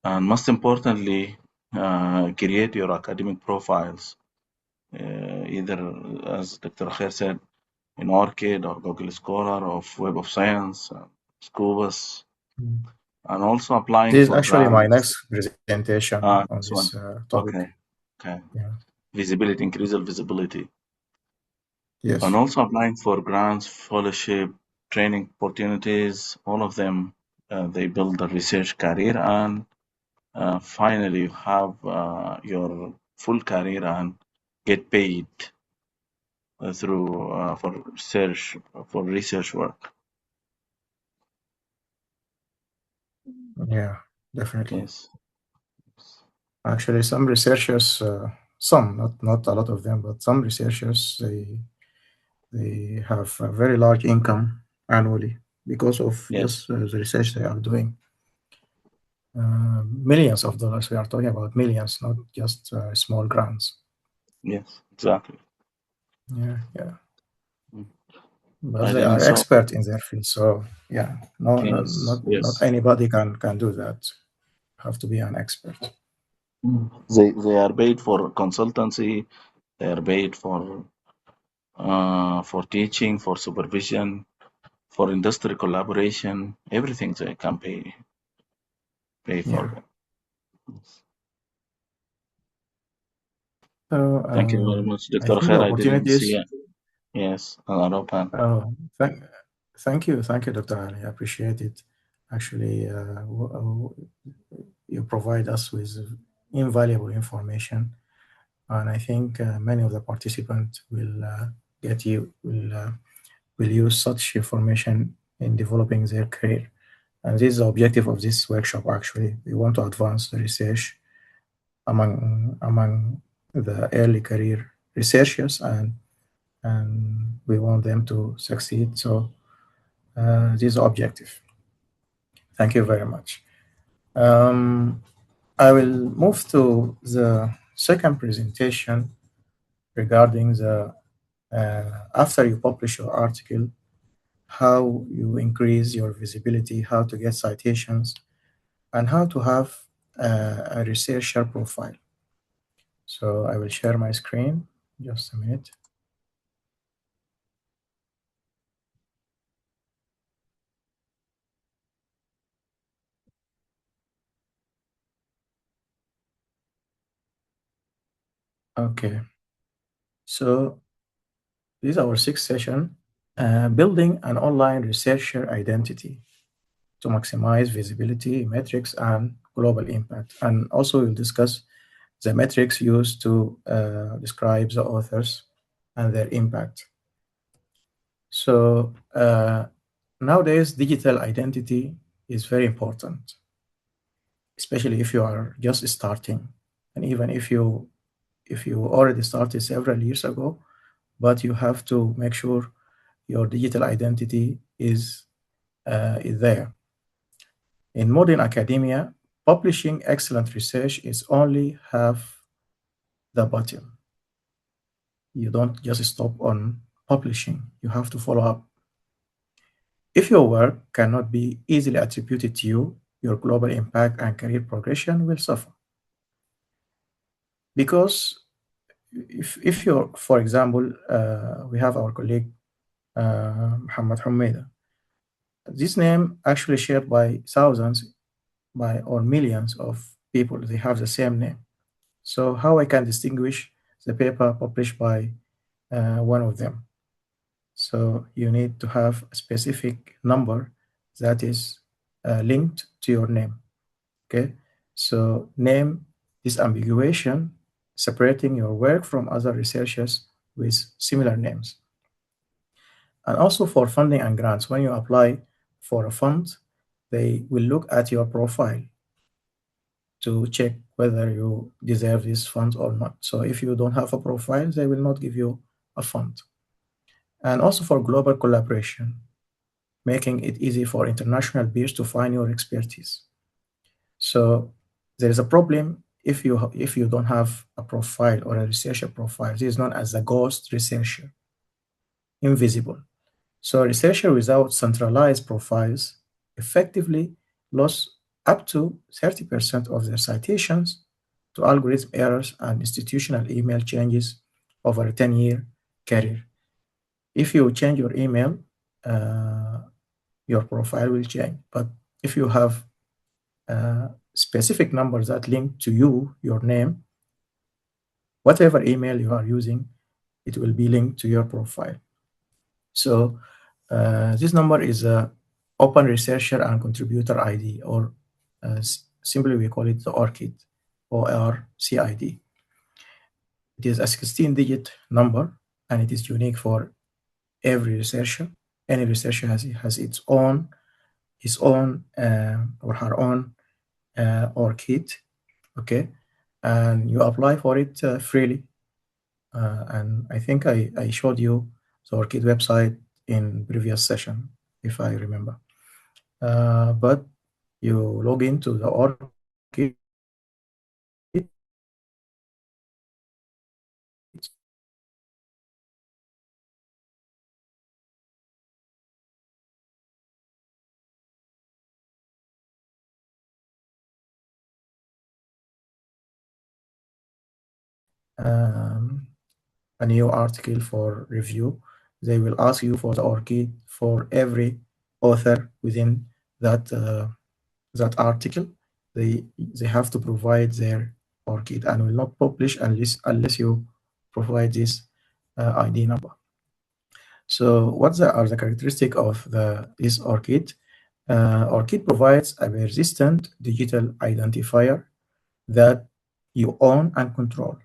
and most importantly, create your academic profiles, either as Dr. Khair said, in ORCID or Google Scholar of Web of Science, Scubas, Mm. and also applying This is for actually my grants. next presentation on This this one. topic. Okay. Okay. Yeah. Visibility, increase the visibility. And Yes. also applying for grants, fellowship, training opportunities, all of them, they build a research career, and finally you have your full career and get paid through for research work. Yeah. Definitely. Yes. Actually, some researchers, some, not a lot of them, but some researchers, they have a very large income annually because of Yes, just the research they are doing. Millions of dollars. We are talking about millions, not just small grants. yes, exactly. Yeah, yeah. Mm. But I they think are so. expert in their field, so yeah, no, Yes, not yes. anybody can do that. Have to be an expert. They are paid for consultancy. They are paid for teaching, for supervision, for industry collaboration. Everything they can pay for Yeah. them. So Thank you very much, I Dr. think the Khair. I didn't see opportunities. it. Yes, Arapan. Oh, thank you, Dr. Ali. I appreciate it. Actually, you provide us with invaluable information, and I think many of the participants will use such information in developing their career. And this is the objective of this workshop. Actually, we want to advance the research among the early career researchers, and we want them to succeed. So this is the objective. Thank you very much. Um, I will move to the second presentation regarding the after you publish your article, how you increase your visibility, how to get citations, and how to have a researcher profile. So I will share my screen. Just a minute. Okay. So this is our sixth session, building an online researcher identity to maximize visibility, metrics, and global impact. And also we'll discuss the metrics used to describe the authors and their impact. So nowadays, digital identity is very important, especially if you are just starting, and even if you already started several years ago, but you have to make sure your digital identity is there. In modern academia, publishing excellent research is only half the battle. You don't just stop on publishing, you have to follow up. If your work cannot be easily attributed to you, your global impact and career progression will suffer. Because if you're, for example, we have our colleague Muhammad Humeida. This name actually shared by thousands by or millions of people. They have the same name. So how I can distinguish the paper published by one of them? So you need to have a specific number that is linked to your name. Okay, so name disambiguation, separating your work from other researchers with similar names. And also for funding and grants, when you apply for a fund, they will look at your profile to check whether you deserve this fund or not. So if you don't have a profile, they will not give you a fund. And also for global collaboration, making it easy for international peers to find your expertise. So there is a problem if you don't have a profile or a researcher profile. This is known as a ghost researcher, invisible. So a researcher without centralized profiles effectively lost up to 30% of their citations to algorithm errors and institutional email changes over a 10-year career. If you change your email, your profile will change. But if you have specific numbers that link to you, your name, whatever email you are using, it will be linked to your profile. So this number is a Open Researcher and Contributor ID, or simply we call it the ORCID, ORCID. It is a 16-digit number, and it is unique for every researcher. Any researcher has its own his own or her own ORCID. Okay, and you apply for it freely. And I think I showed you the ORCID website in previous session, if I remember. But you log into the ORCID, um, a new article for review. They will ask you for the ORCID for every author within that that article. They have to provide their ORCID and will not publish unless you provide this ID number. So what are the characteristics of this ORCID? ORCID provides a persistent digital identifier that you own and control.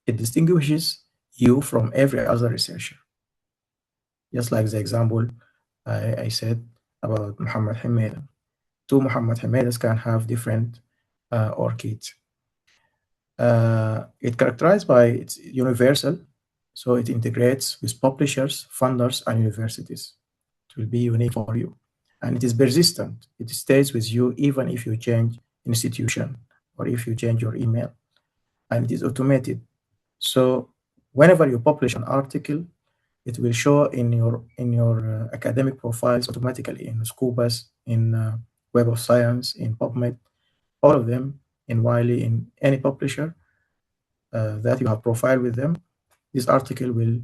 It distinguishes you from every other researcher. Just like the example I said about Muhammad Hamida. Two Muhammad Hamidas can have different ORCIDs. It's characterized by its universal, so it integrates with publishers, funders, and universities. It will be unique for you. And it is persistent. It stays with you even if you change institution or if you change your email. And it is automated. So whenever you publish an article, it will show in your academic profiles automatically in Scopus, in Web of Science, in PubMed, all of them, in Wiley, in any publisher that you have profile with them. This article will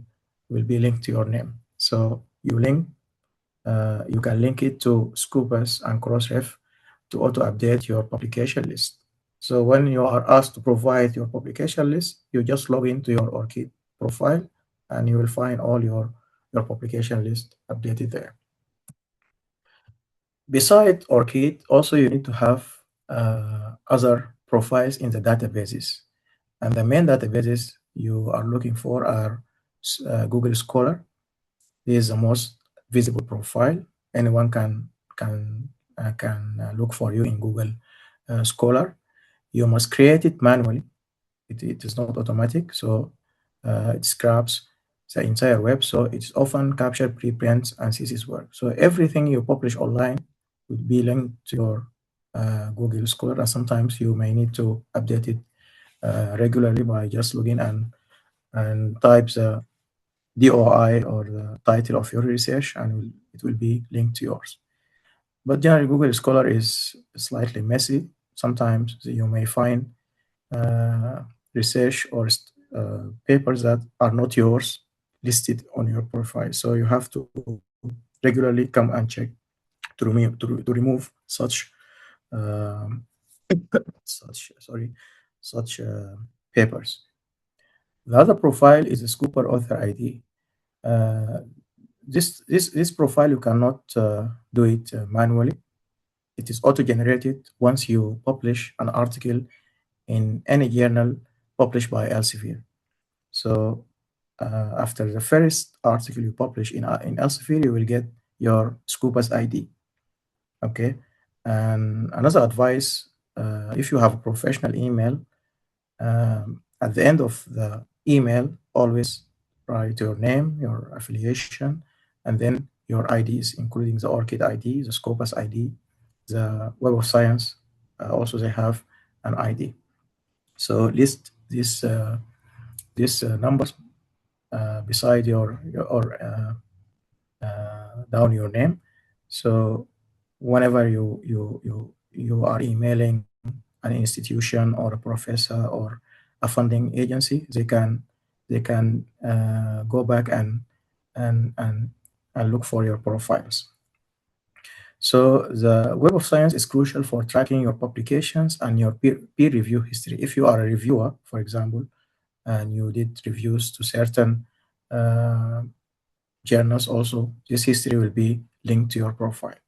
be linked to your name. So you can link it to Scopus and Crossref to auto update your publication list. So when you are asked to provide your publication list, you just log into your ORCID profile and you will find all your publication list updated there. Beside ORCID, also you need to have other profiles in the databases. And the main databases you are looking for are Google Scholar. This is the most visible profile. Anyone can look for you in Google Scholar. You must create it manually. It is not automatic, so it scraps the entire web. So it's often captured preprints and thesis work. So everything you publish online would be linked to your Google Scholar, and sometimes you may need to update it regularly by just logging and type the DOI or the title of your research, and it will be linked to yours. But generally, Google Scholar is slightly messy. Sometimes you may find research or papers that are not yours listed on your profile. So you have to regularly come and check to remove such papers. The other profile is a Scooper author ID. This profile you cannot do it manually. It is auto-generated once you publish an article in any journal published by Elsevier. So after the first article you publish in Elsevier, you will get your Scopus ID. Okay, and another advice: if you have a professional email, at the end of the email, always write your name, your affiliation, and then your IDs, including the ORCID ID, the Scopus ID, the Web of Science. Also, they have an ID. So list these numbers beside your or down your name. So whenever you are emailing an institution or a professor or a funding agency, they can go back and look for your profiles. So the Web of Science is crucial for tracking your publications and your peer review history. If you are a reviewer, for example, and you did reviews to certain journals also, this history will be linked to your profile.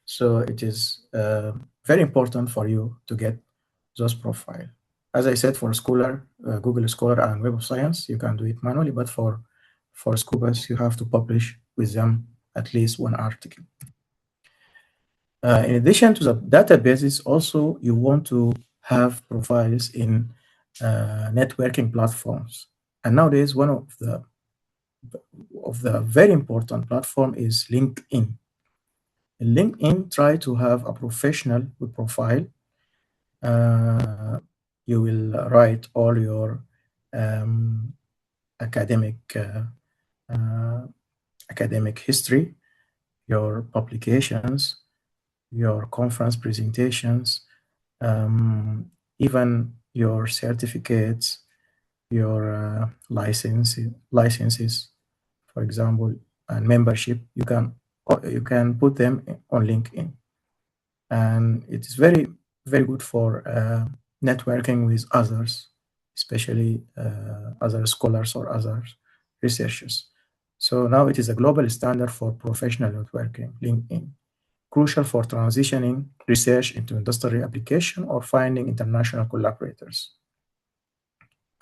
So it is very important for you to get those profile. As I said, for Scholar, Google Scholar and Web of Science, you can do it manually, but for Scopus, you have to publish with them at least one article. In addition to the databases, also you want to have profiles in networking platforms. And nowadays, one of the very important platform is LinkedIn. LinkedIn try to have a professional profile. You will write all your um, academic academic history, your publications, your conference presentations, even your certificates, your licenses, for example, and membership. You can put them on LinkedIn, and it is very very good for networking with others, especially other scholars or other researchers. So now it is a global standard for professional networking, LinkedIn, crucial for transitioning research into industrial application or finding international collaborators.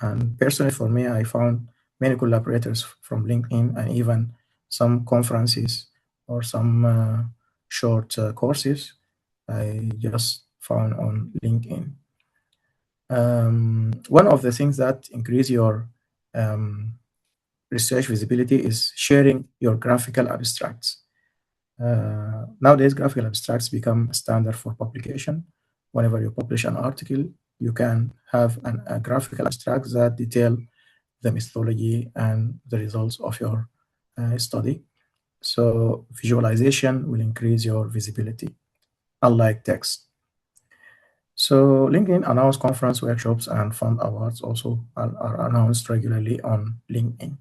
And personally, for me, I found many collaborators from LinkedIn, and even some conferences or some short courses I just found on LinkedIn. One of the things that increase your research visibility is sharing your graphical abstracts. Nowadays, graphical abstracts become a standard for publication. Whenever you publish an article, you can have a graphical abstract that detail the methodology and the results of your study. So visualization will increase your visibility, unlike text. So LinkedIn announce conference workshops and fund awards also are announced regularly on LinkedIn.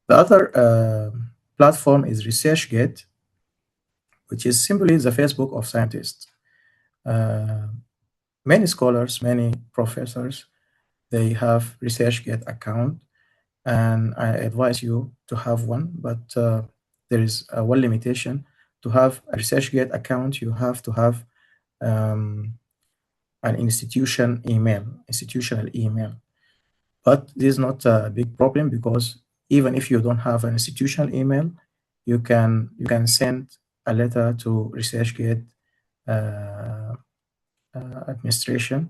The other platform is ResearchGate, which is simply the Facebook of scientists. Many scholars, many professors, they have ResearchGate account, and I advise you to have one, but there is one limitation. To have a ResearchGate account, you have to have an institutional email. But this is not a big problem, because even if you don't have an institutional email, you can send a letter to ResearchGate administration,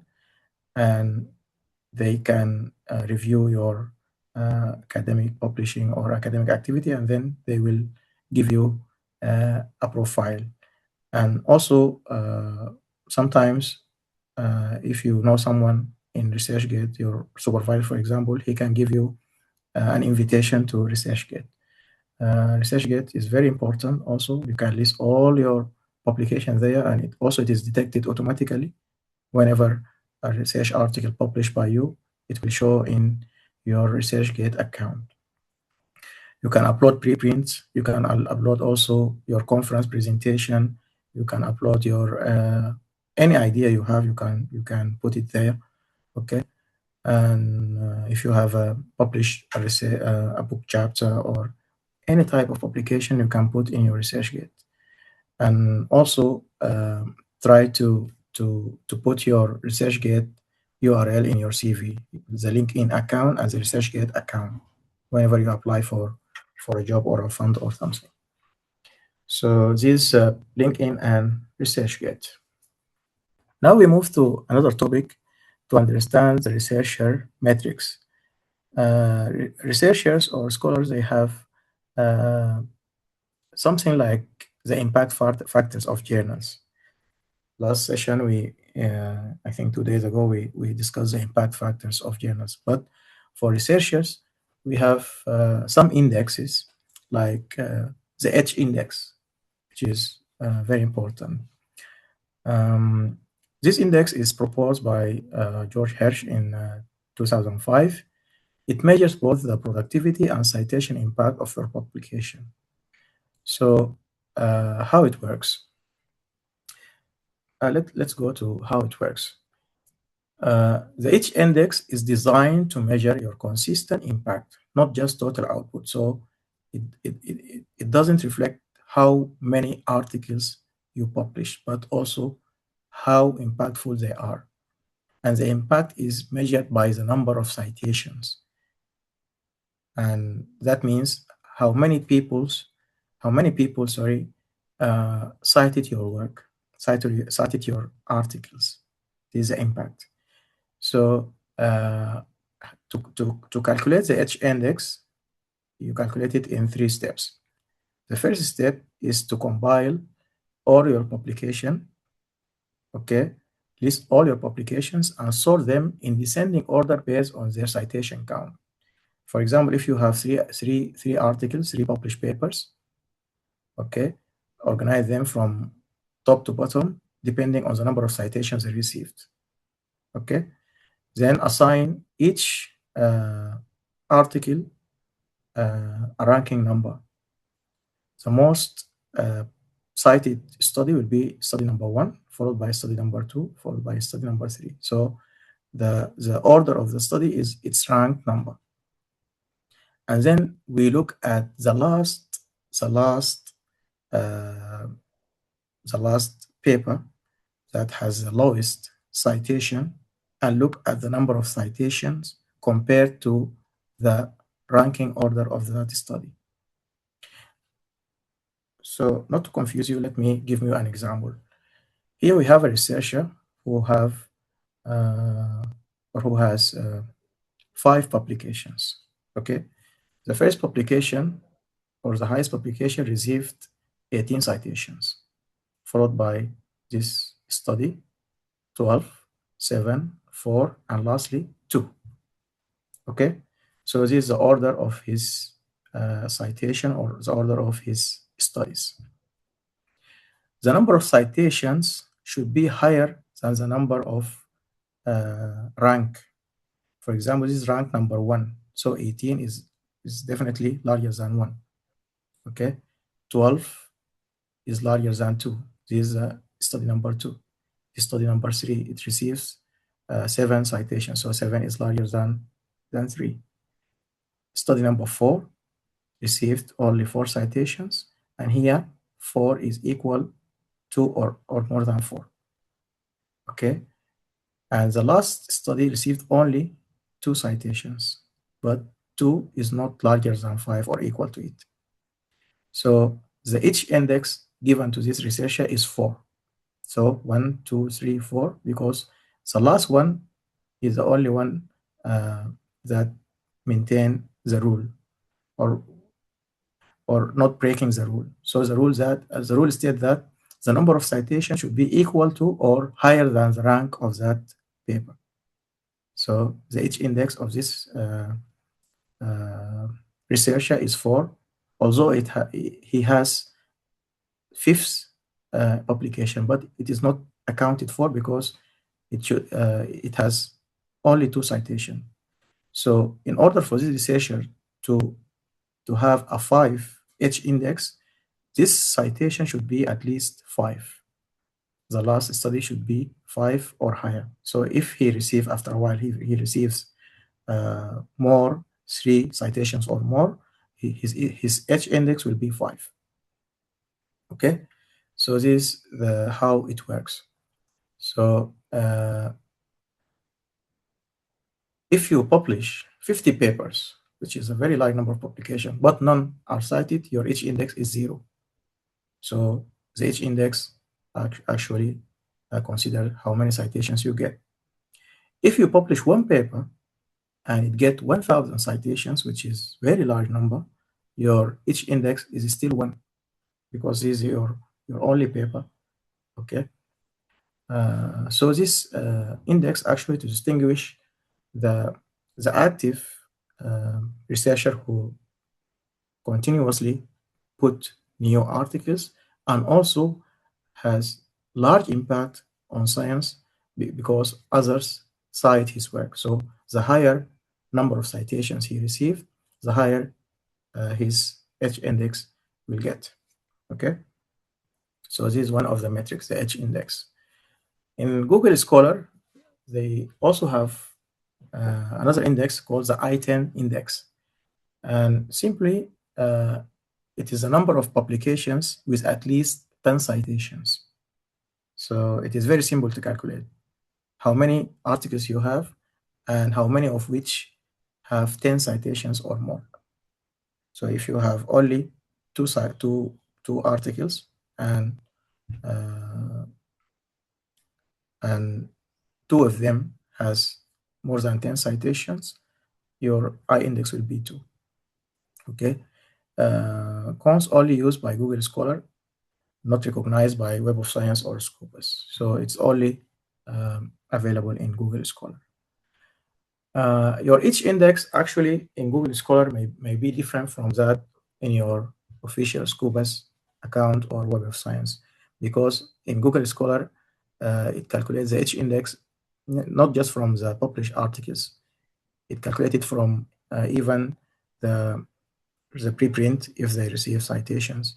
and they can review your academic publishing or academic activity, and then they will give you a profile. And also, sometimes if you know someone in ResearchGate, your supervisor, for example, he can give you an invitation to ResearchGate. ResearchGate is very important. Also, you can list all your publications there, and it is detected automatically. Whenever a research article published by you, it will show in your ResearchGate account. You can upload preprints. You can upload also your conference presentation. You can upload your any idea you have. You can put it there. Okay. And if you have published a book chapter or any type of publication, you can put in your ResearchGate. And also try to put your ResearchGate URL in your CV, the LinkedIn account and the ResearchGate account, whenever you apply for a job or a fund or something. So this LinkedIn and ResearchGate. Now we move to another topic to understand the researcher metrics. Researchers or scholars, they have something like the impact factors of journals. Last session, I think 2 days ago, we discussed the impact factors of journals. But for researchers, we have some indexes like the H index, which is very important. This index is proposed by George Hirsch in 2005. It measures both the productivity and citation impact of your publication. So how it works? Let's go to how it works. The H index is designed to measure your consistent impact, not just total output. So it doesn't reflect how many articles you publish, but also how impactful they are. And the impact is measured by the number of citations. And that means how many people, cited your work, cited your articles. This is the impact. So to calculate the H index, you calculate it in 3 steps. The first step is to compile all your publication, okay? List all your publications and sort them in descending order based on their citation count. For example, if you have three articles, 3 published papers, okay, organize them from top to bottom depending on the number of citations received, okay? Then assign each article a ranking number. The most cited study will be study number 1, followed by study number 2, followed by study number 3. So the order of the study is its rank number. And then we look at the last paper that has the lowest citation and look at the number of citations compared to the ranking order of that study. So not to confuse you, let me give you an example. Here we have a researcher who has 5 publications. Okay, the first publication or the highest publication received 18 citations, followed by this study 12, 7, 4, and lastly 2. Okay, so this is the order of his citation or the order of his studies. The number of citations should be higher than the number of rank. For example, this is rank number 1, so 18 is definitely larger than 1. Okay, 12 is larger than 2. This is study number 2. Study number 3, it receives 7 citations, so 7 is larger than 3. Study number 4 received only 4 citations, and here 4 is equal to or more than 4. Okay, and the last study received only 2 citations, but 2 is not larger than 5 or equal to it. So the H index given to this researcher is 4. So 1, 2, 3, 4, because the last one is the only one that maintain the rule or not breaking the rule. So the rule states that the number of citations should be equal to or higher than the rank of that paper. So the H index of this researcher is 4, although he has 5th publication, but it is not accounted for because it has only 2 citations. So in order for this researcher to have a 5 H index, this citation should be at least 5. The last study should be 5 or higher. So if he receives, after a while, he receives more, 3 citations or more, his H index will be 5. Okay, so this is how it works. So if you publish 50 papers, which is a very large number of publications, but none are cited, your H index is 0. So the H index actually consider how many citations you get. If you publish 1 paper and it get 1,000 citations, which is very large number, your H index is still 1 because this is your only paper. Okay. So this index actually to distinguish the active researcher who continuously put new articles and also has large impact on science because others cite his work. So the higher number of citations he received, the higher his H index will get. Okay, so this is one of the metrics, the H index. In Google Scholar, they also have another index called the I-10 index. And simply, it is a number of publications with at least 10 citations. So it is very simple to calculate how many articles you have and how many of which have 10 citations or more. So if you have only two articles and two of them has more than 10 citations, your I-index will be 2. Okay. Cons only used by Google Scholar, not recognized by Web of Science or Scopus. So it's only available in Google Scholar. Your each index actually in Google Scholar may be different from that in your official Scopus account or Web of Science, because in Google Scholar, it calculates the H index not just from the published articles, it calculated from even the preprint if they receive citations,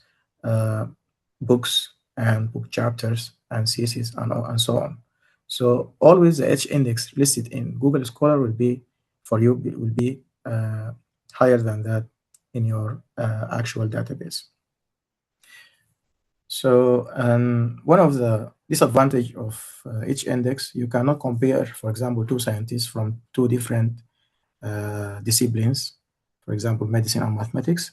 books and book chapters and theses and so on. So always the H index listed in Google Scholar will be for you will be higher than that in your actual database. So, and one of the disadvantage of each index, you cannot compare, for example, two scientists from two different disciplines, for example, medicine and mathematics.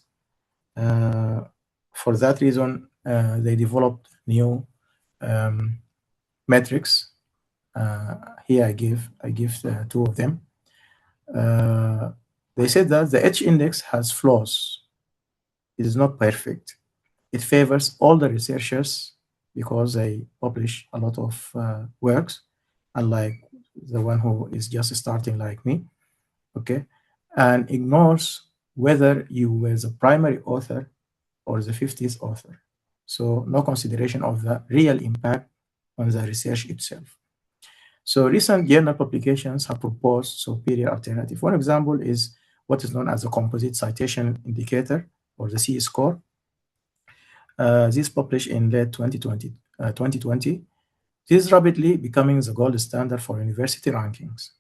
For that reason, they developed new metrics. Here I give two of them. They said that the H index has flaws. It is not perfect. It favors all the researchers because they publish a lot of works, unlike the one who is just starting like me. Okay, and ignores whether you were the primary author or the 50th author. So no consideration of the real impact on the research itself. So recent journal publications have proposed superior alternative. One example is what is known as the composite citation indicator, or the C score. This published in late 2020. This is rapidly becoming the gold standard for university rankings.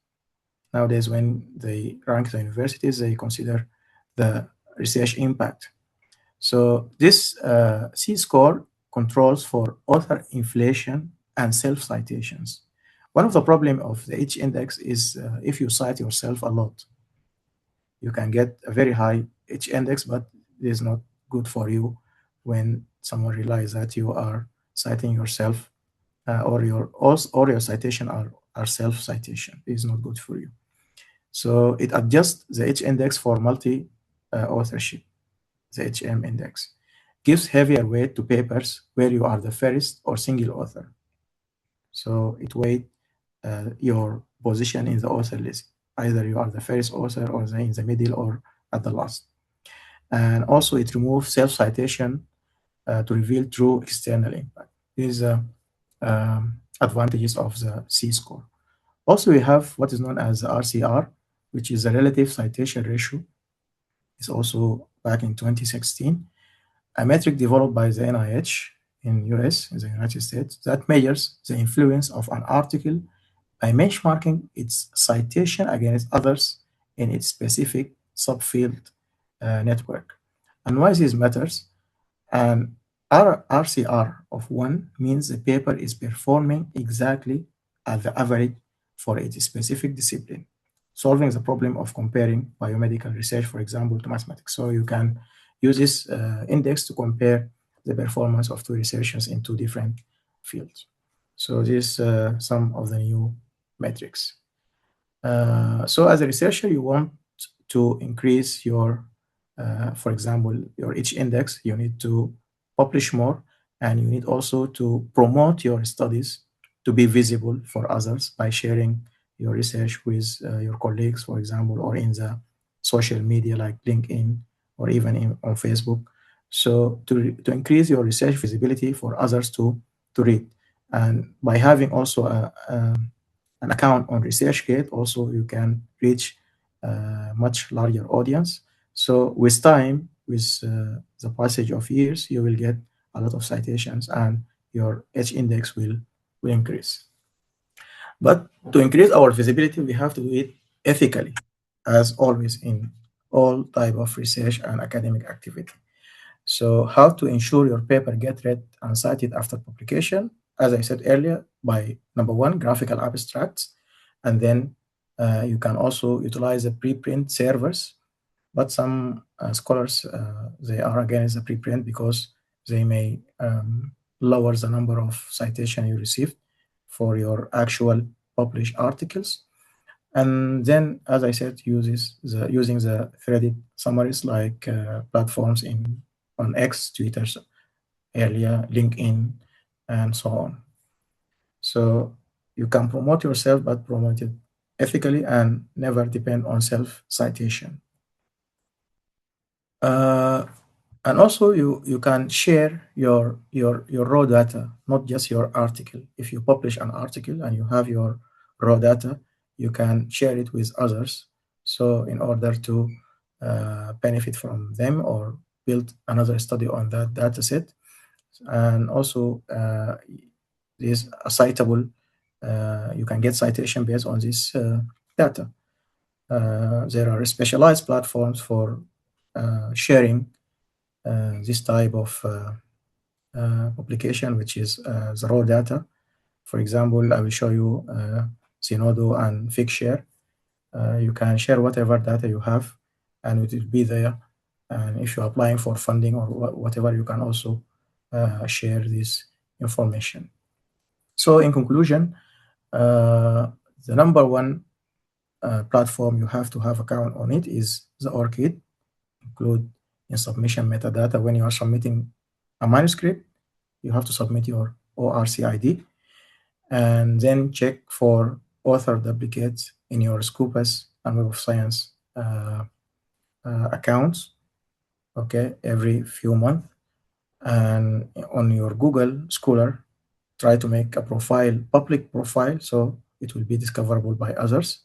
Nowadays, when they rank the universities, they consider the research impact. So this C score controls for author inflation and self-citations. One of the problem of the H index is if you cite yourself a lot, you can get a very high H index, but it is not good for you when someone realizes that you are citing yourself or your citation are self-citation. It is not good for you. So it adjusts the H index for multi authorship. The HM index gives heavier weight to papers where you are the first or single author. So it weighs your position in the author list. Either you are the first author or in the middle or at the last. And also it removes self-citation to reveal true external impact. These are advantages of the C score. Also, we have what is known as the RCR, which is the relative citation ratio. It's also back in 2016, a metric developed by the NIH in US, in the United States, that measures the influence of an article by benchmarking its citation against others in its specific subfield network. And why this matters? An RCR of 1 means the paper is performing exactly at the average for its specific discipline, solving the problem of comparing biomedical research, for example, to mathematics. So you can use this index to compare the performance of two researchers in two different fields. So this is some of the new metrics. So as a researcher, you want to increase your, for example, your H index, you need to publish more, and you need also to promote your studies to be visible for others by sharing your research with your colleagues, for example, or in the social media like LinkedIn or even on Facebook. So to increase your research visibility for others to read. And by having also an account on ResearchGate, also you can reach a much larger audience. So with time, with the passage of years, you will get a lot of citations and your H index will increase. But to increase our visibility, we have to do it ethically, as always in all type of research and academic activity. So how to ensure your paper get read and cited after publication? As I said earlier, by number one, graphical abstracts, and then you can also utilize the preprint servers. But some scholars, they are against the preprint because they may lower the number of citation you received for your actual publish articles. And then, as I said, using the threaded summaries like platforms on X, Twitter earlier, LinkedIn, and so on. So you can promote yourself, but promote it ethically and never depend on self-citation. And also you can share your raw data, not just your article. If you publish an article and you have your raw data, you can share it with others. So in order to benefit from them or build another study on that data set. And also is a citable, you can get citation based on this data. There are specialized platforms for sharing this type of publication, which is the raw data. For example, I will show you Zenodo and Figshare. You can share whatever data you have, and it will be there. And if you're applying for funding or whatever, you can also share this information. So in conclusion, the number one platform you have to have account on it is the ORCID. Include in submission metadata. When you are submitting a manuscript, you have to submit your ORC ID, and then check for author duplicates in your Scopus and Web of Science accounts, okay, every few months. And on your Google Scholar, try to make a profile, public profile, so it will be discoverable by others.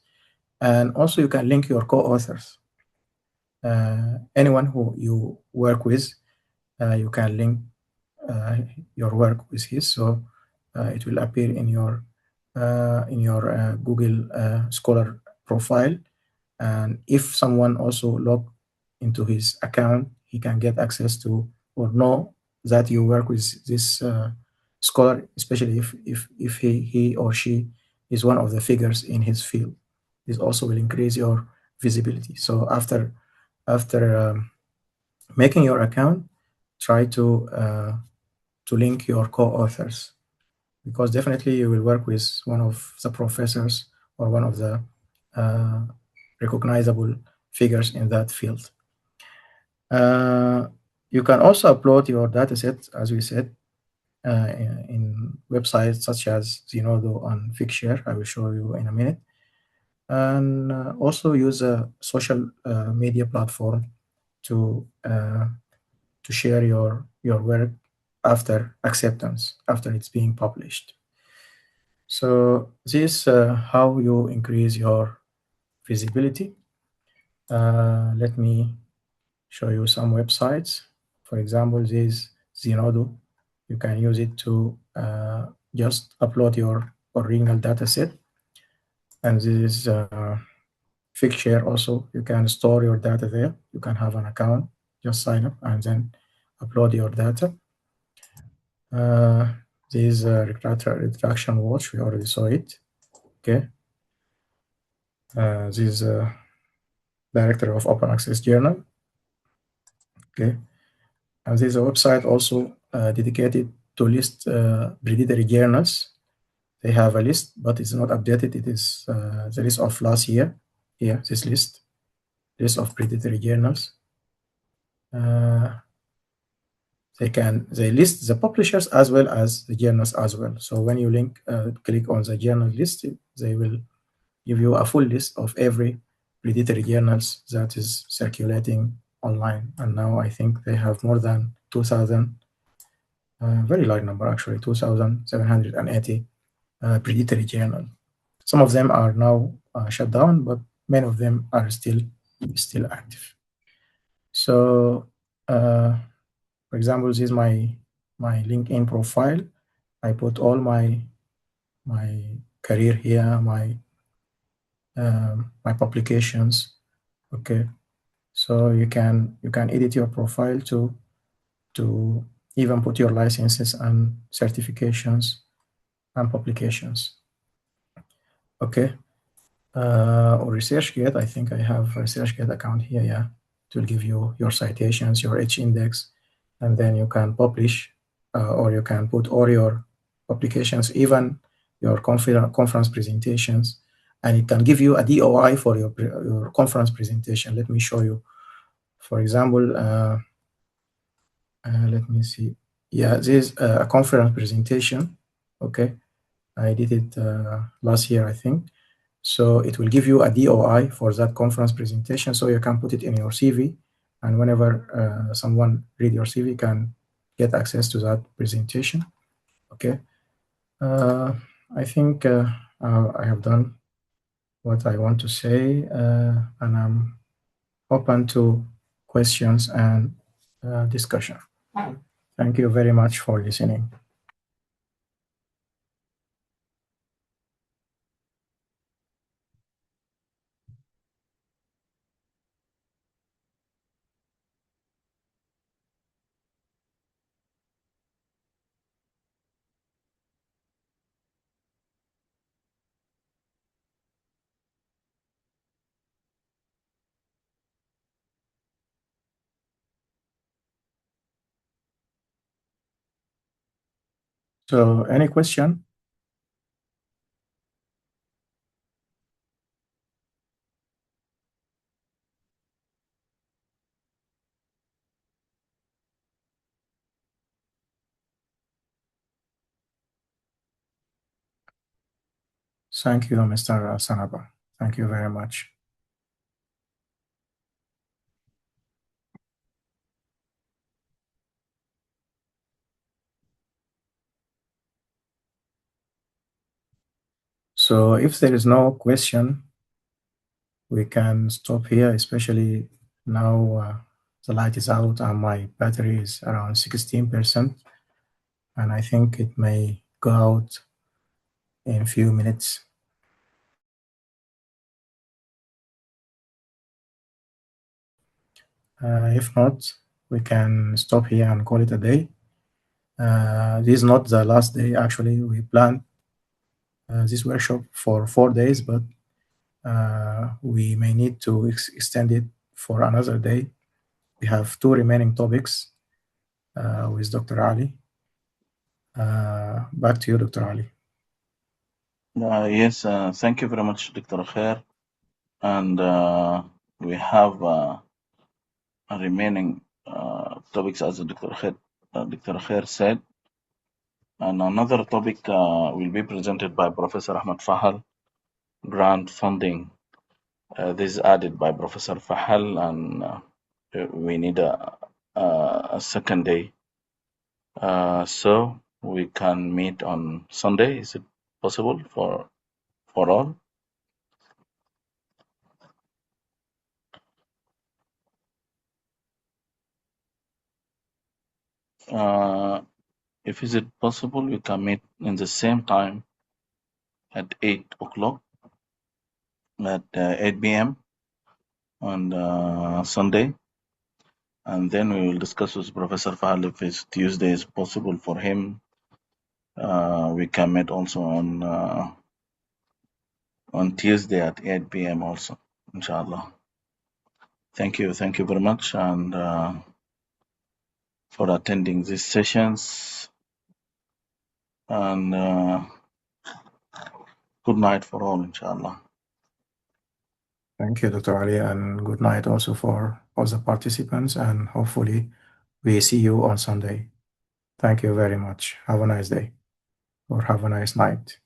And also you can link your co-authors. Anyone who you work with, you can link your work with his, so it will appear in your Google Scholar profile. And if someone also log into his account, he can get access to or know that you work with this scholar, especially if he or she is one of the figures in his field. This also will increase your visibility. So after making your account, try to link your co-authors, because definitely you will work with one of the professors or one of the recognizable figures in that field. You can also upload your dataset, as we said, in websites such as Zenodo and Figshare. I will show you in a minute. And also use a social media platform to share your work after acceptance, after it's being published. So this how you increase your visibility. Let me show you some websites. For example, this Zenodo. You can use it to just upload your original data set. And this is Figshare also. You can store your data there. You can have an account, just sign up and then upload your data. This retraction watch, we already saw it. Okay. This is director of Open Access Journal. Okay. And this is a website also dedicated to list predatory journals. They have a list, but it's not updated. It is the list of last year. Here, this list of predatory journals. They list the publishers as well as the journals as well. So when you click on the journal list, they will give you a full list of every predatory journals that is circulating online. And now I think they have more than 2,000, very large number actually, 2,780 predatory journals. Some of them are now shut down, but many of them are still active. So, for example, this is my LinkedIn profile. I put all my career here, my publications. Okay, so you can edit your profile to even put your licenses and certifications and publications. Okay, or ResearchGate. I think I have a ResearchGate account here. Yeah, it will give you your citations, your H-index, and then you can publish or you can put all your publications, even your conference presentations, and it can give you a DOI for your conference presentation. Let me show you. For example, let me see. Yeah, this is a conference presentation. Okay, I did it last year, I think. So it will give you a DOI for that conference presentation, so you can put it in your CV, and whenever someone read your CV, can get access to that presentation. Okay. I think I have done what I want to say, and I'm open to questions and discussion. Thank you very much for listening. So any question? Thank you, Mr. Sanaba. Thank you very much. So if there is no question, we can stop here, especially now the light is out and my battery is around 16%, and I think it may go out in a few minutes. If not, we can stop here and call it a day. This is not the last day. Actually, we planned this workshop for 4 days, but we may need to extend it for another day. We have 2 remaining topics with Dr. Ali. Back to you, Dr. Ali. Yes, thank you very much, Dr. Alkhair. And we have remaining topics, as Dr. Alkhair said. And another topic will be presented by Professor Ahmed Fahal, grant funding. This is added by Professor Fahal, and we need a second day. So we can meet on Sunday. Is it possible for all? If is it possible, we can meet in the same time at 8 o'clock at 8 p.m. on Sunday, and then we will discuss with Professor Fahal if it's Tuesday is possible for him. We can meet also on Tuesday at 8 p.m. also, inshallah. Thank you very much, and for attending these sessions, and good night for all, inshallah. Thank you, Dr. Ali, and good night also for all the participants, and hopefully we see you on Sunday. Thank you very much. Have a nice day, or have a nice night.